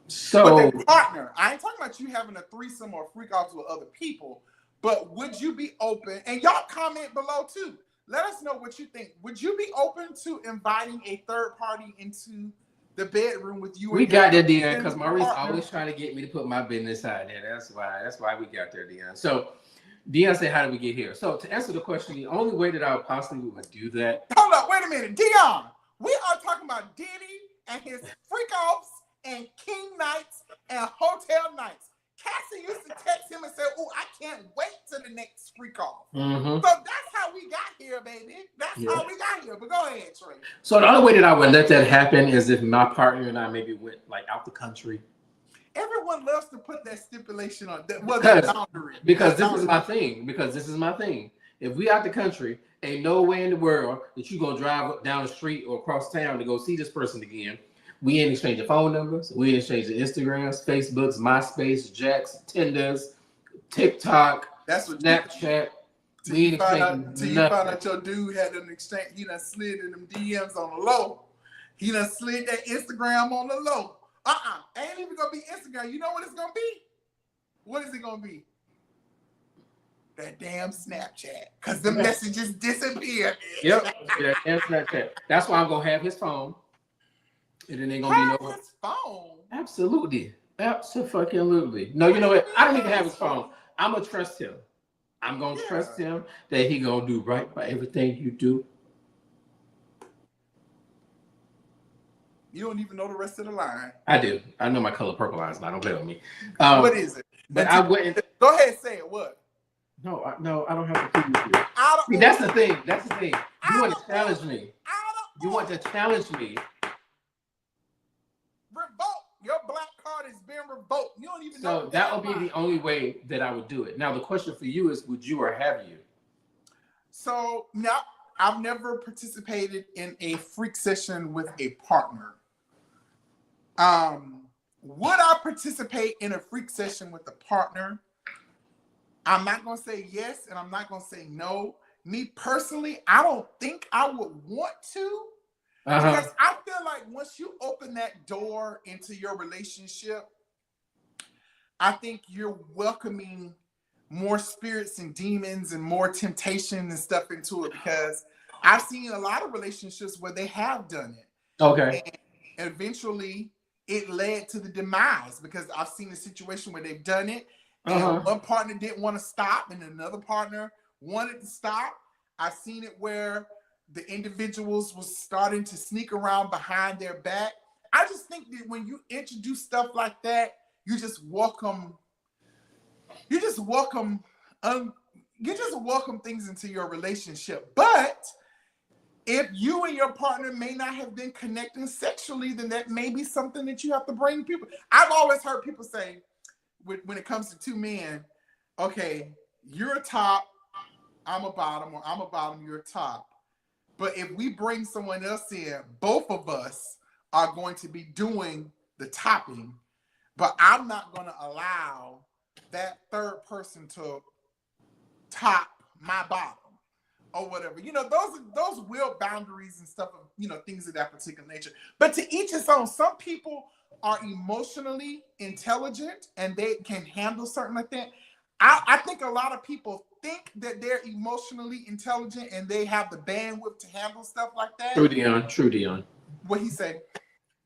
So with a partner, I ain't talking about you having a threesome or freak offs with other people, but would you be open? And y'all comment below too. Let us know what you think. Would you be open to inviting a third party into the bedroom with you? We got there, Dion, because Maurice always trying to get me to put my business out there. That's why we got there, Dion. So Dion said, how did we get here? So to answer the question, the only way that I would possibly would do that. Hold up, wait a minute. Dion, we are talking about Diddy and his freak offs and king nights and hotel nights. Cassie used to text him and say, "Oh, I can't wait to the next freak off." Mm-hmm. So that's how we got here, baby. That's how we got here. But go ahead, Trei. So the only way that I would let that happen is if my partner and I maybe went like out the country. Everyone loves to put that stipulation on that. Because this is my thing. If we out the country, ain't no way in the world that you gonna drive down the street or across town to go see this person again. We ain't exchanging phone numbers. We ain't exchanging Instagrams, Facebooks, MySpace, Jacks, Tinders, TikTok, that's what Snapchat. Till you find out your dude had an exchange. He done slid in them DMs on the low. He done slid that Instagram on the low. Ain't even gonna be Instagram. You know what it's gonna be? What is it gonna be? That damn Snapchat. Because the messages disappeared. Yep. That damn Snapchat. That's why I'm gonna have his phone. And then ain't gonna be no his phone. Absolutely. Absolutely. No, you know what? I don't need to have his phone. I'm gonna trust him. I'm gonna trust him that he gonna do right by everything you do. You don't even know the rest of the line. I do. I know my color purple lines. Now don't play with me. What is it? But I wouldn't. Go ahead and say it. What? No, I don't have to keep you. See, that's the thing. You want to challenge me. You want to challenge me. Revoke. Your black card is being revoked. You don't even know. So that would be the only way that I would do it. Now the question for you is, would you or have you? So now I've never participated in a freak session with a partner. Would I participate in a freak session with a partner? I'm not gonna say yes, and I'm not gonna say no. Me personally, I don't think I would want to. Because I feel like once you open that door into your relationship, I think you're welcoming more spirits and demons and more temptation and stuff into it. Because I've seen a lot of relationships where they have done it. Okay. And eventually it led to the demise, because I've seen a situation where they've done it and one partner didn't want to stop and another partner wanted to stop. I've seen it where the individuals was starting to sneak around behind their back. I just think that when you introduce stuff like that, you just welcome things into your relationship. But if you and your partner may not have been connecting sexually, then that may be something that you have to bring people. I've always heard people say, when it comes to two men, okay, you're a top, I'm a bottom, or I'm a bottom, you're a top. But if we bring someone else in, both of us are going to be doing the topping, but I'm not going to allow that third person to top my bottom or whatever. You know, those real boundaries and stuff, things of that particular nature. But to each his own. Some people are emotionally intelligent and they can handle something like that. I think a lot of people think that they're emotionally intelligent and they have the bandwidth to handle stuff like that. True, Dion. What he said?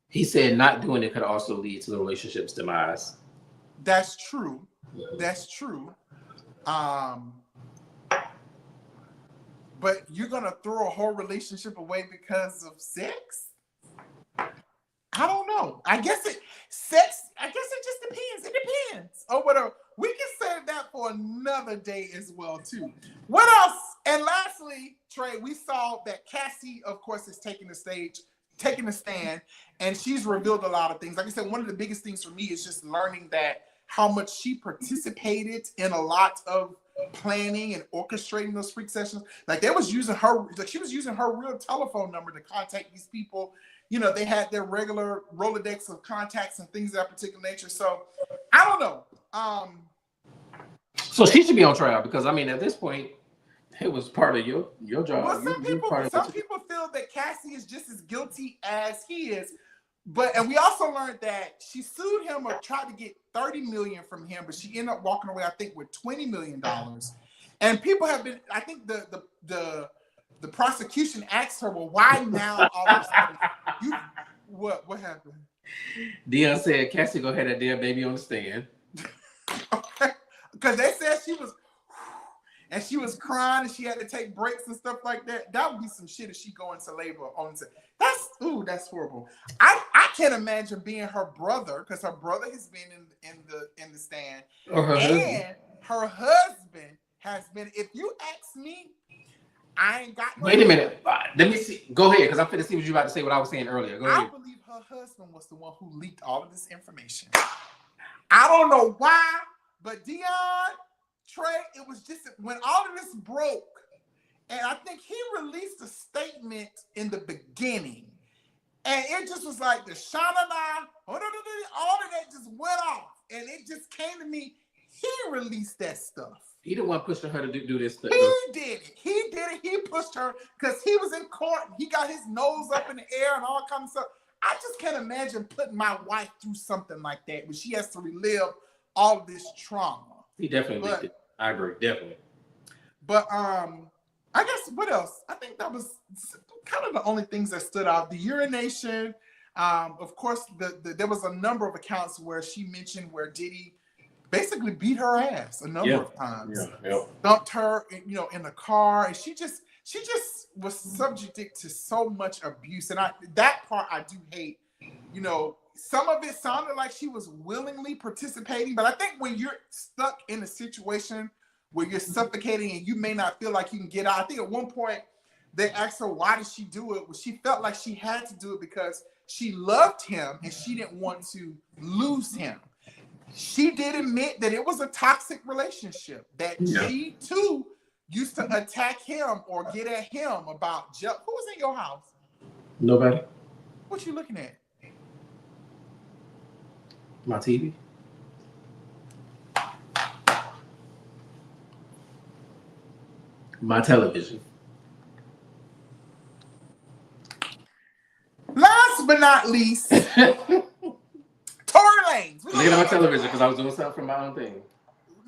He said not doing it could also lead to the relationship's demise. That's true. That's true. But you're gonna throw a whole relationship away because of sex? I don't know. I guess it just depends. It depends. Or whatever. We can save that for another day as well, too. What else? And lastly, Trei, we saw that Cassie, of course, is taking the stand, and she's revealed a lot of things. Like I said, one of the biggest things for me is just learning that how much she participated in a lot of planning and orchestrating those freak sessions. Like they was using her, like she was using her real telephone number to contact these people. You know, they had their regular Rolodex of contacts and things of that particular nature. So I don't know. So she should be on trial because I mean, at this point, it was part of your job. Well, some people feel that Cassie is just as guilty as he is. And we also learned that she sued him or tried to get $30 million from him, but she ended up walking away, I think, with $20 million. And people have been, I think the prosecution asked her, well, why now all of a sudden? What happened? Dion said Cassie go ahead and damn baby on the stand. Okay. Because they said she was crying and she had to take breaks and stuff like that. That would be some shit if she go into labor on. That's horrible. I can't imagine being her brother, because her brother has been in the stand, and her husband has been. If you ask me, I ain't got. Wait a minute. Let me see. Go ahead, because I'm finna see what you about to say. What I was saying earlier. Go ahead. I believe her husband was the one who leaked all of this information. I don't know why, but Dion, Trey, it was just when all of this broke, and I think he released a statement in the beginning, and it just was like the Shana, all of that just went off, and it just came to me. He released that stuff. He the one pushing her to do this stuff. He did it. He pushed her because he was in court. He got his nose up in the air and all kinds of stuff. I just can't imagine putting my wife through something like that when she has to relive all of this trauma. He definitely leaked it. I agree, definitely. But I guess what else? I think that was kind of the only things that stood out. The urination. Of course, there was a number of accounts where she mentioned where Diddy basically beat her ass a number of times. Dumped her, in the car, and she just was subjected to so much abuse. And that part I do hate. Some of it sounded like she was willingly participating, but I think when you're stuck in a situation where you're suffocating and you may not feel like you can get out, I think at one point they asked her why did she do it. Well, she felt like she had to do it because she loved him and she didn't want to lose him. She did admit that it was a toxic relationship, that she too used to attack him or get at him about who was in your house? Nobody. What you looking at? My TV. My television. Last but not least, Tory Lanez. Look at my television because I was doing something for my own thing.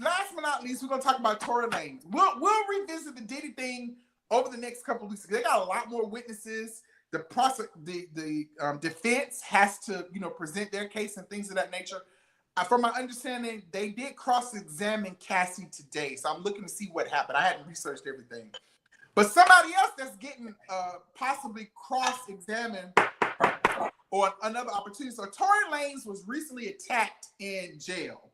Last but not least, we're gonna talk about Tory Lanez. We'll revisit the Diddy thing over the next couple of weeks. They got a lot more witnesses. The defense has to, present their case and things of that nature. From my understanding, they did cross-examine Cassie today, so I'm looking to see what happened. I hadn't researched everything, but somebody else that's getting possibly cross-examined or another opportunity. So Tory Lanez was recently attacked in jail.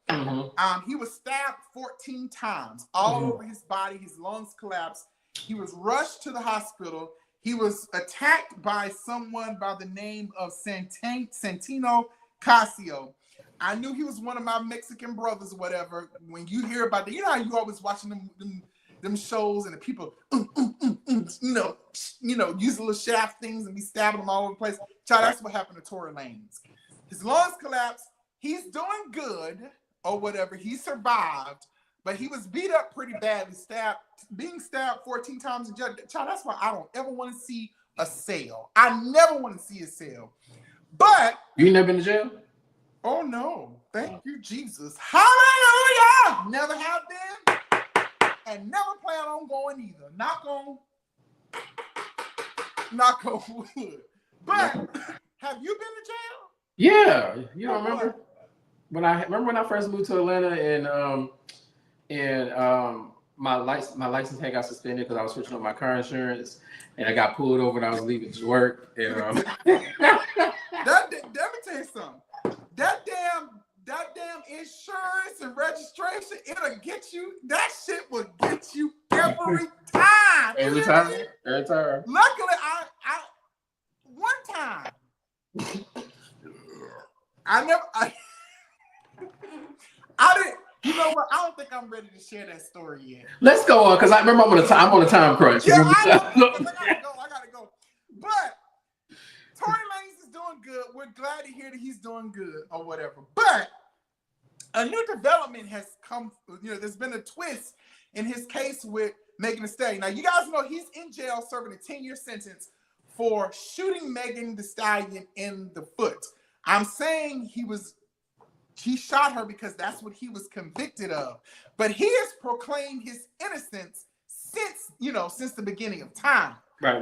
He was stabbed 14 times all over his body. His lungs collapsed. He was rushed to the hospital. He was attacked by someone by the name of Santino Casio. I knew he was one of my Mexican brothers or whatever. When you hear about that, how you always watching them shows and the people, use little shaft things and be stabbing them all over the place. Child, that's what happened to Tory Lanez. His lungs collapsed. He's doing good or whatever. He survived, but he was beat up pretty badly, being stabbed 14 times in jail. Child, that's why I don't ever want to see a cell. I never want to see a cell. But you ain't never been to jail? Oh no, thank you, Jesus. Hallelujah! Never have been and never plan on going either. Knock on wood. But have you been to jail? Yeah. You don't remember? When I first moved to Atlanta and my license had got suspended because I was switching up my car insurance and I got pulled over and I was leaving to work. And let me tell you something. That damn insurance and registration, it'll get you. That shit will get you every time. Every time. Luckily, I one time, I didn't. know what? I don't think I'm ready to share that story yet. Let's go on, because I remember I'm on a time crunch. Yeah, I gotta go. But Tory Lanez is doing good. We're glad to hear that he's doing good or whatever. But a new development has come. There's been a twist in his case with Megan Thee Stallion. Now, you guys know he's in jail serving a 10-year sentence for shooting Megan Thee Stallion in the foot. I'm saying he shot her because that's what he was convicted of. But he has proclaimed his innocence since the beginning of time. Right.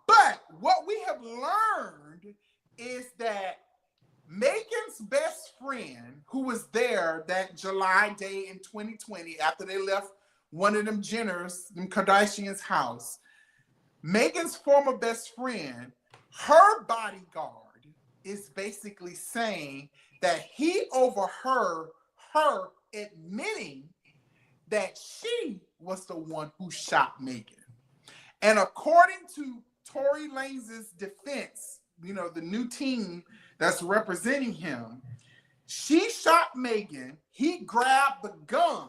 But what we have learned is that Megan's best friend, who was there that July day in 2020 after they left one of them Kardashians' house, Megan's former best friend, her bodyguard, is basically saying that he overheard her admitting that she was the one who shot Megan. And according to Tory Lanez's defense, the new team that's representing him, she shot Megan. He grabbed the gun.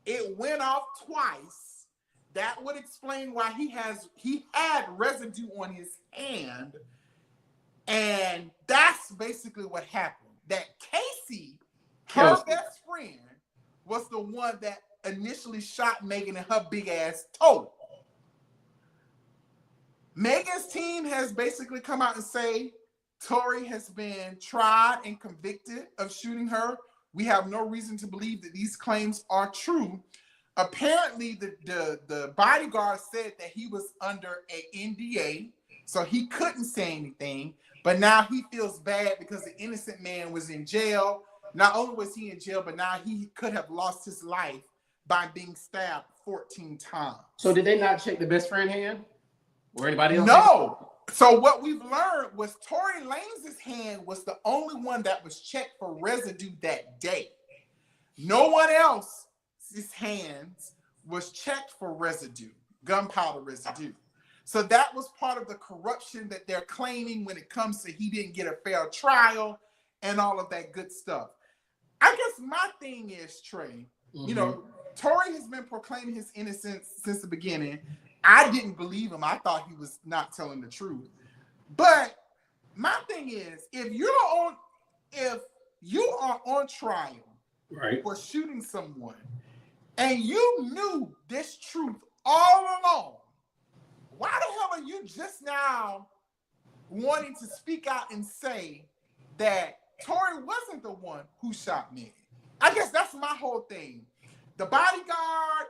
It went off twice. That would explain why he had residue on his hand. And that's basically what happened. That Casey, her best friend, was the one that initially shot Megan in her big ass toe. Megan's team has basically come out and say Tory has been tried and convicted of shooting her. We have no reason to believe that these claims are true. Apparently, the bodyguard said that he was under an NDA, so he couldn't say anything. But now he feels bad because the innocent man was in jail. Not only was he in jail, but now he could have lost his life by being stabbed 14 times. So did they not check the best friend hand? Or anybody else? No. So what we've learned was Tory Lanez's hand was the only one that was checked for residue that day. No one else's hands was checked for residue, gunpowder residue. So that was part of the corruption that they're claiming when it comes to he didn't get a fair trial and all of that good stuff. I guess my thing is, Trey, Tory has been proclaiming his innocence since the beginning. I didn't believe him. I thought he was not telling the truth. But my thing is, if you are on trial for shooting someone and you knew this truth all along, why the hell are you just now wanting to speak out and say that Tory wasn't the one who shot me? I guess that's my whole thing. The bodyguard,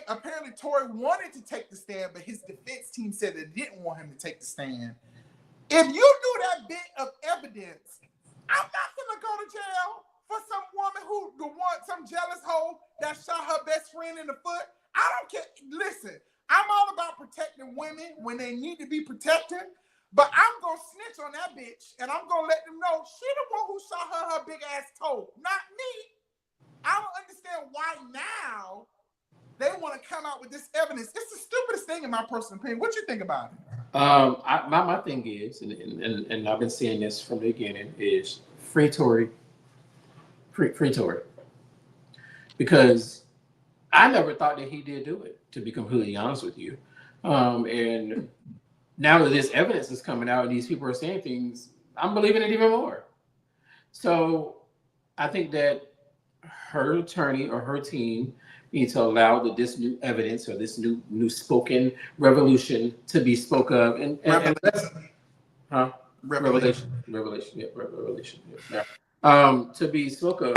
apparently Tory wanted to take the stand, but his defense team said they didn't want him to take the stand. If you knew that bit of evidence, I'm not gonna go to jail for some woman some jealous hoe that shot her best friend in the foot. I don't care. Listen, I'm all about protecting women when they need to be protected, but I'm gonna snitch on that bitch and I'm gonna let them know she the one who shot her big ass toe, not me. I don't understand why now they want to come out with this evidence. It's the stupidest thing in my personal opinion. What you think about it? My thing is, and I've been saying this from the beginning, is free Tory. Free Tory. Because I never thought that he did do it, to be completely honest with you. And now that this evidence is coming out and these people are saying things, I'm believing it even more. So I think that her attorney or her team need to allow this new evidence or this new spoken revolution to be spoke of and revelation. To be spoke of.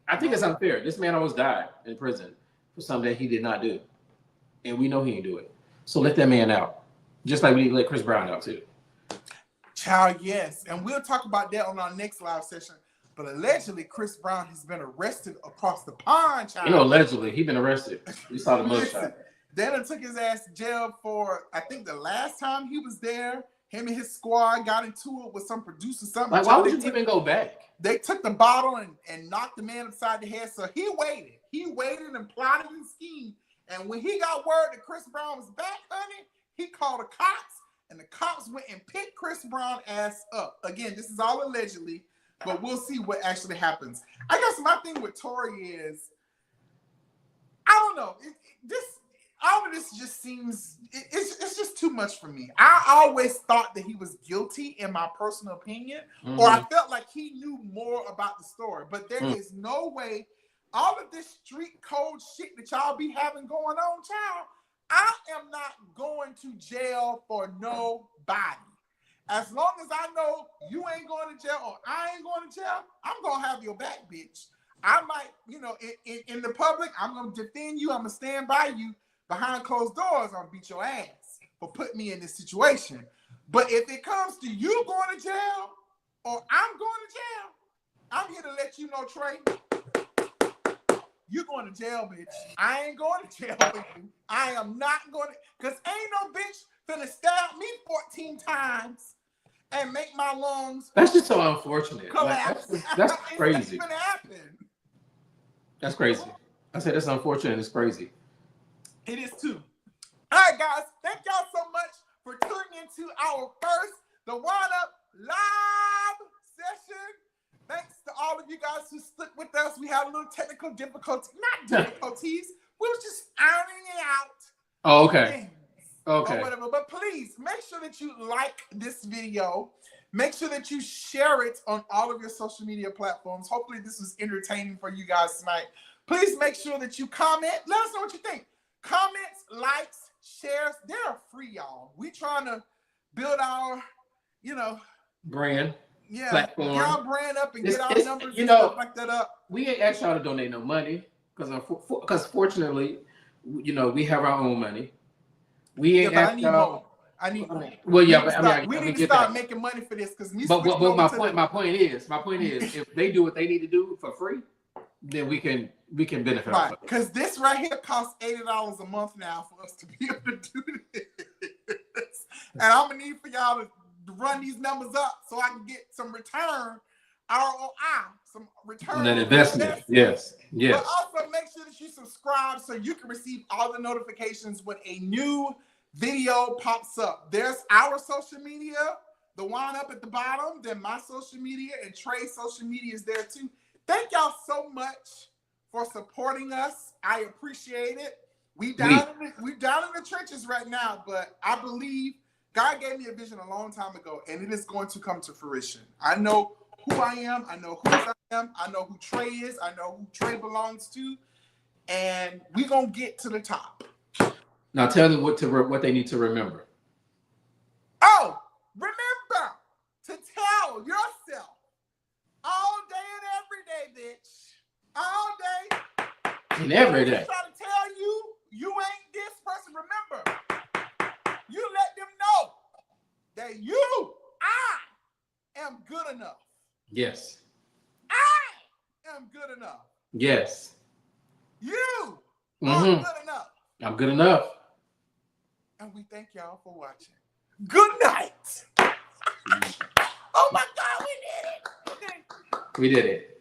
I think it's unfair. This man almost died in prison for something that he did not do, and we know he didn't do it. So let that man out, just like we need to let Chris Brown out too. Child, yes, and we'll talk about that on our next live session. But allegedly, Chris Brown has been arrested across the pond, child. Allegedly, he's been arrested. We saw the mugshot. They done took his ass to jail for, I think the last time he was there, him and his squad got into it with some producer, something. Like, why would you even go back? They took the bottle and knocked the man upside the head. So he waited. He waited and plotted and schemed. And when he got word that Chris Brown was back, honey, he called the cops. And the cops went and picked Chris Brown ass up. Again, this is all allegedly. but we'll see what actually happens. I guess my thing with Tory is, I don't know. All of this just seems, it's just too much for me. I always thought that he was guilty, in my personal opinion, or I felt like he knew more about the story. But there is no way all of this street code shit that y'all be having going on, child, I am not going to jail for nobody. As long as I know you ain't going to jail or I ain't going to jail, I'm going to have your back, bitch. I might, in the public, I'm going to defend you. I'm going to stand by you. Behind closed doors, I'm going to beat your ass for putting me in this situation. But if it comes to you going to jail or I'm going to jail, I'm here to let you know, Trey, you're going to jail, bitch. I ain't going to jail with you. I am not going to, because ain't no bitch finna stab me 14 times and make my lungs. That's just so unfortunate. Collapse. Like, that's crazy. It's gonna happen. That's crazy. I said that's unfortunate. It's crazy. It is too. All right, guys. Thank y'all so much for tuning into our first The Wind Up live session. Thanks to all of you guys who stuck with us. We had a little technical difficulty, not difficulties. We was just ironing it out. Oh, okay. Okay. Or whatever. But please make sure that you like this video. Make sure that you share it on all of your social media platforms. Hopefully this was entertaining for you guys tonight. Please make sure that you comment. Let us know what you think. Comments, likes, shares, they're free, y'all. We trying to build our, brand. Yeah, platform. Get our brand up and get our numbers and stuff like that up. We ain't asked y'all to donate no money because fortunately, we have our own money. We ain't asked y'all. I need more. Well, yeah, but we need to start making money for this because But my point is, if they do what they need to do for free, then we can benefit. Right, because this right here costs $80 a month now for us to be able to do this, and I'm gonna need for y'all to run these numbers up so I can get some return, ROI, some return on that investment. Yes. But also make sure that you subscribe so you can receive all the notifications when a new video pops up. There's our social media, the one up at the bottom, then my social media, and Trei's social media is there too. Thank y'all so much for supporting us. I appreciate it. We down in the trenches right now, but I believe God gave me a vision a long time ago, and it is going to come to fruition. I know who I am. I know who I am. I know who Trei is. I know who Trei belongs to, and we're going to get to the top. Now tell them what they need to remember. Oh, remember to tell yourself all day and every day, bitch. All day. And every day. Try to tell you ain't this person. Remember, you let them know that I am good enough. Yes. I am good enough. Yes. You are good enough. I'm good enough. And we thank y'all for watching. Good night. Oh my God, we did it. We did it.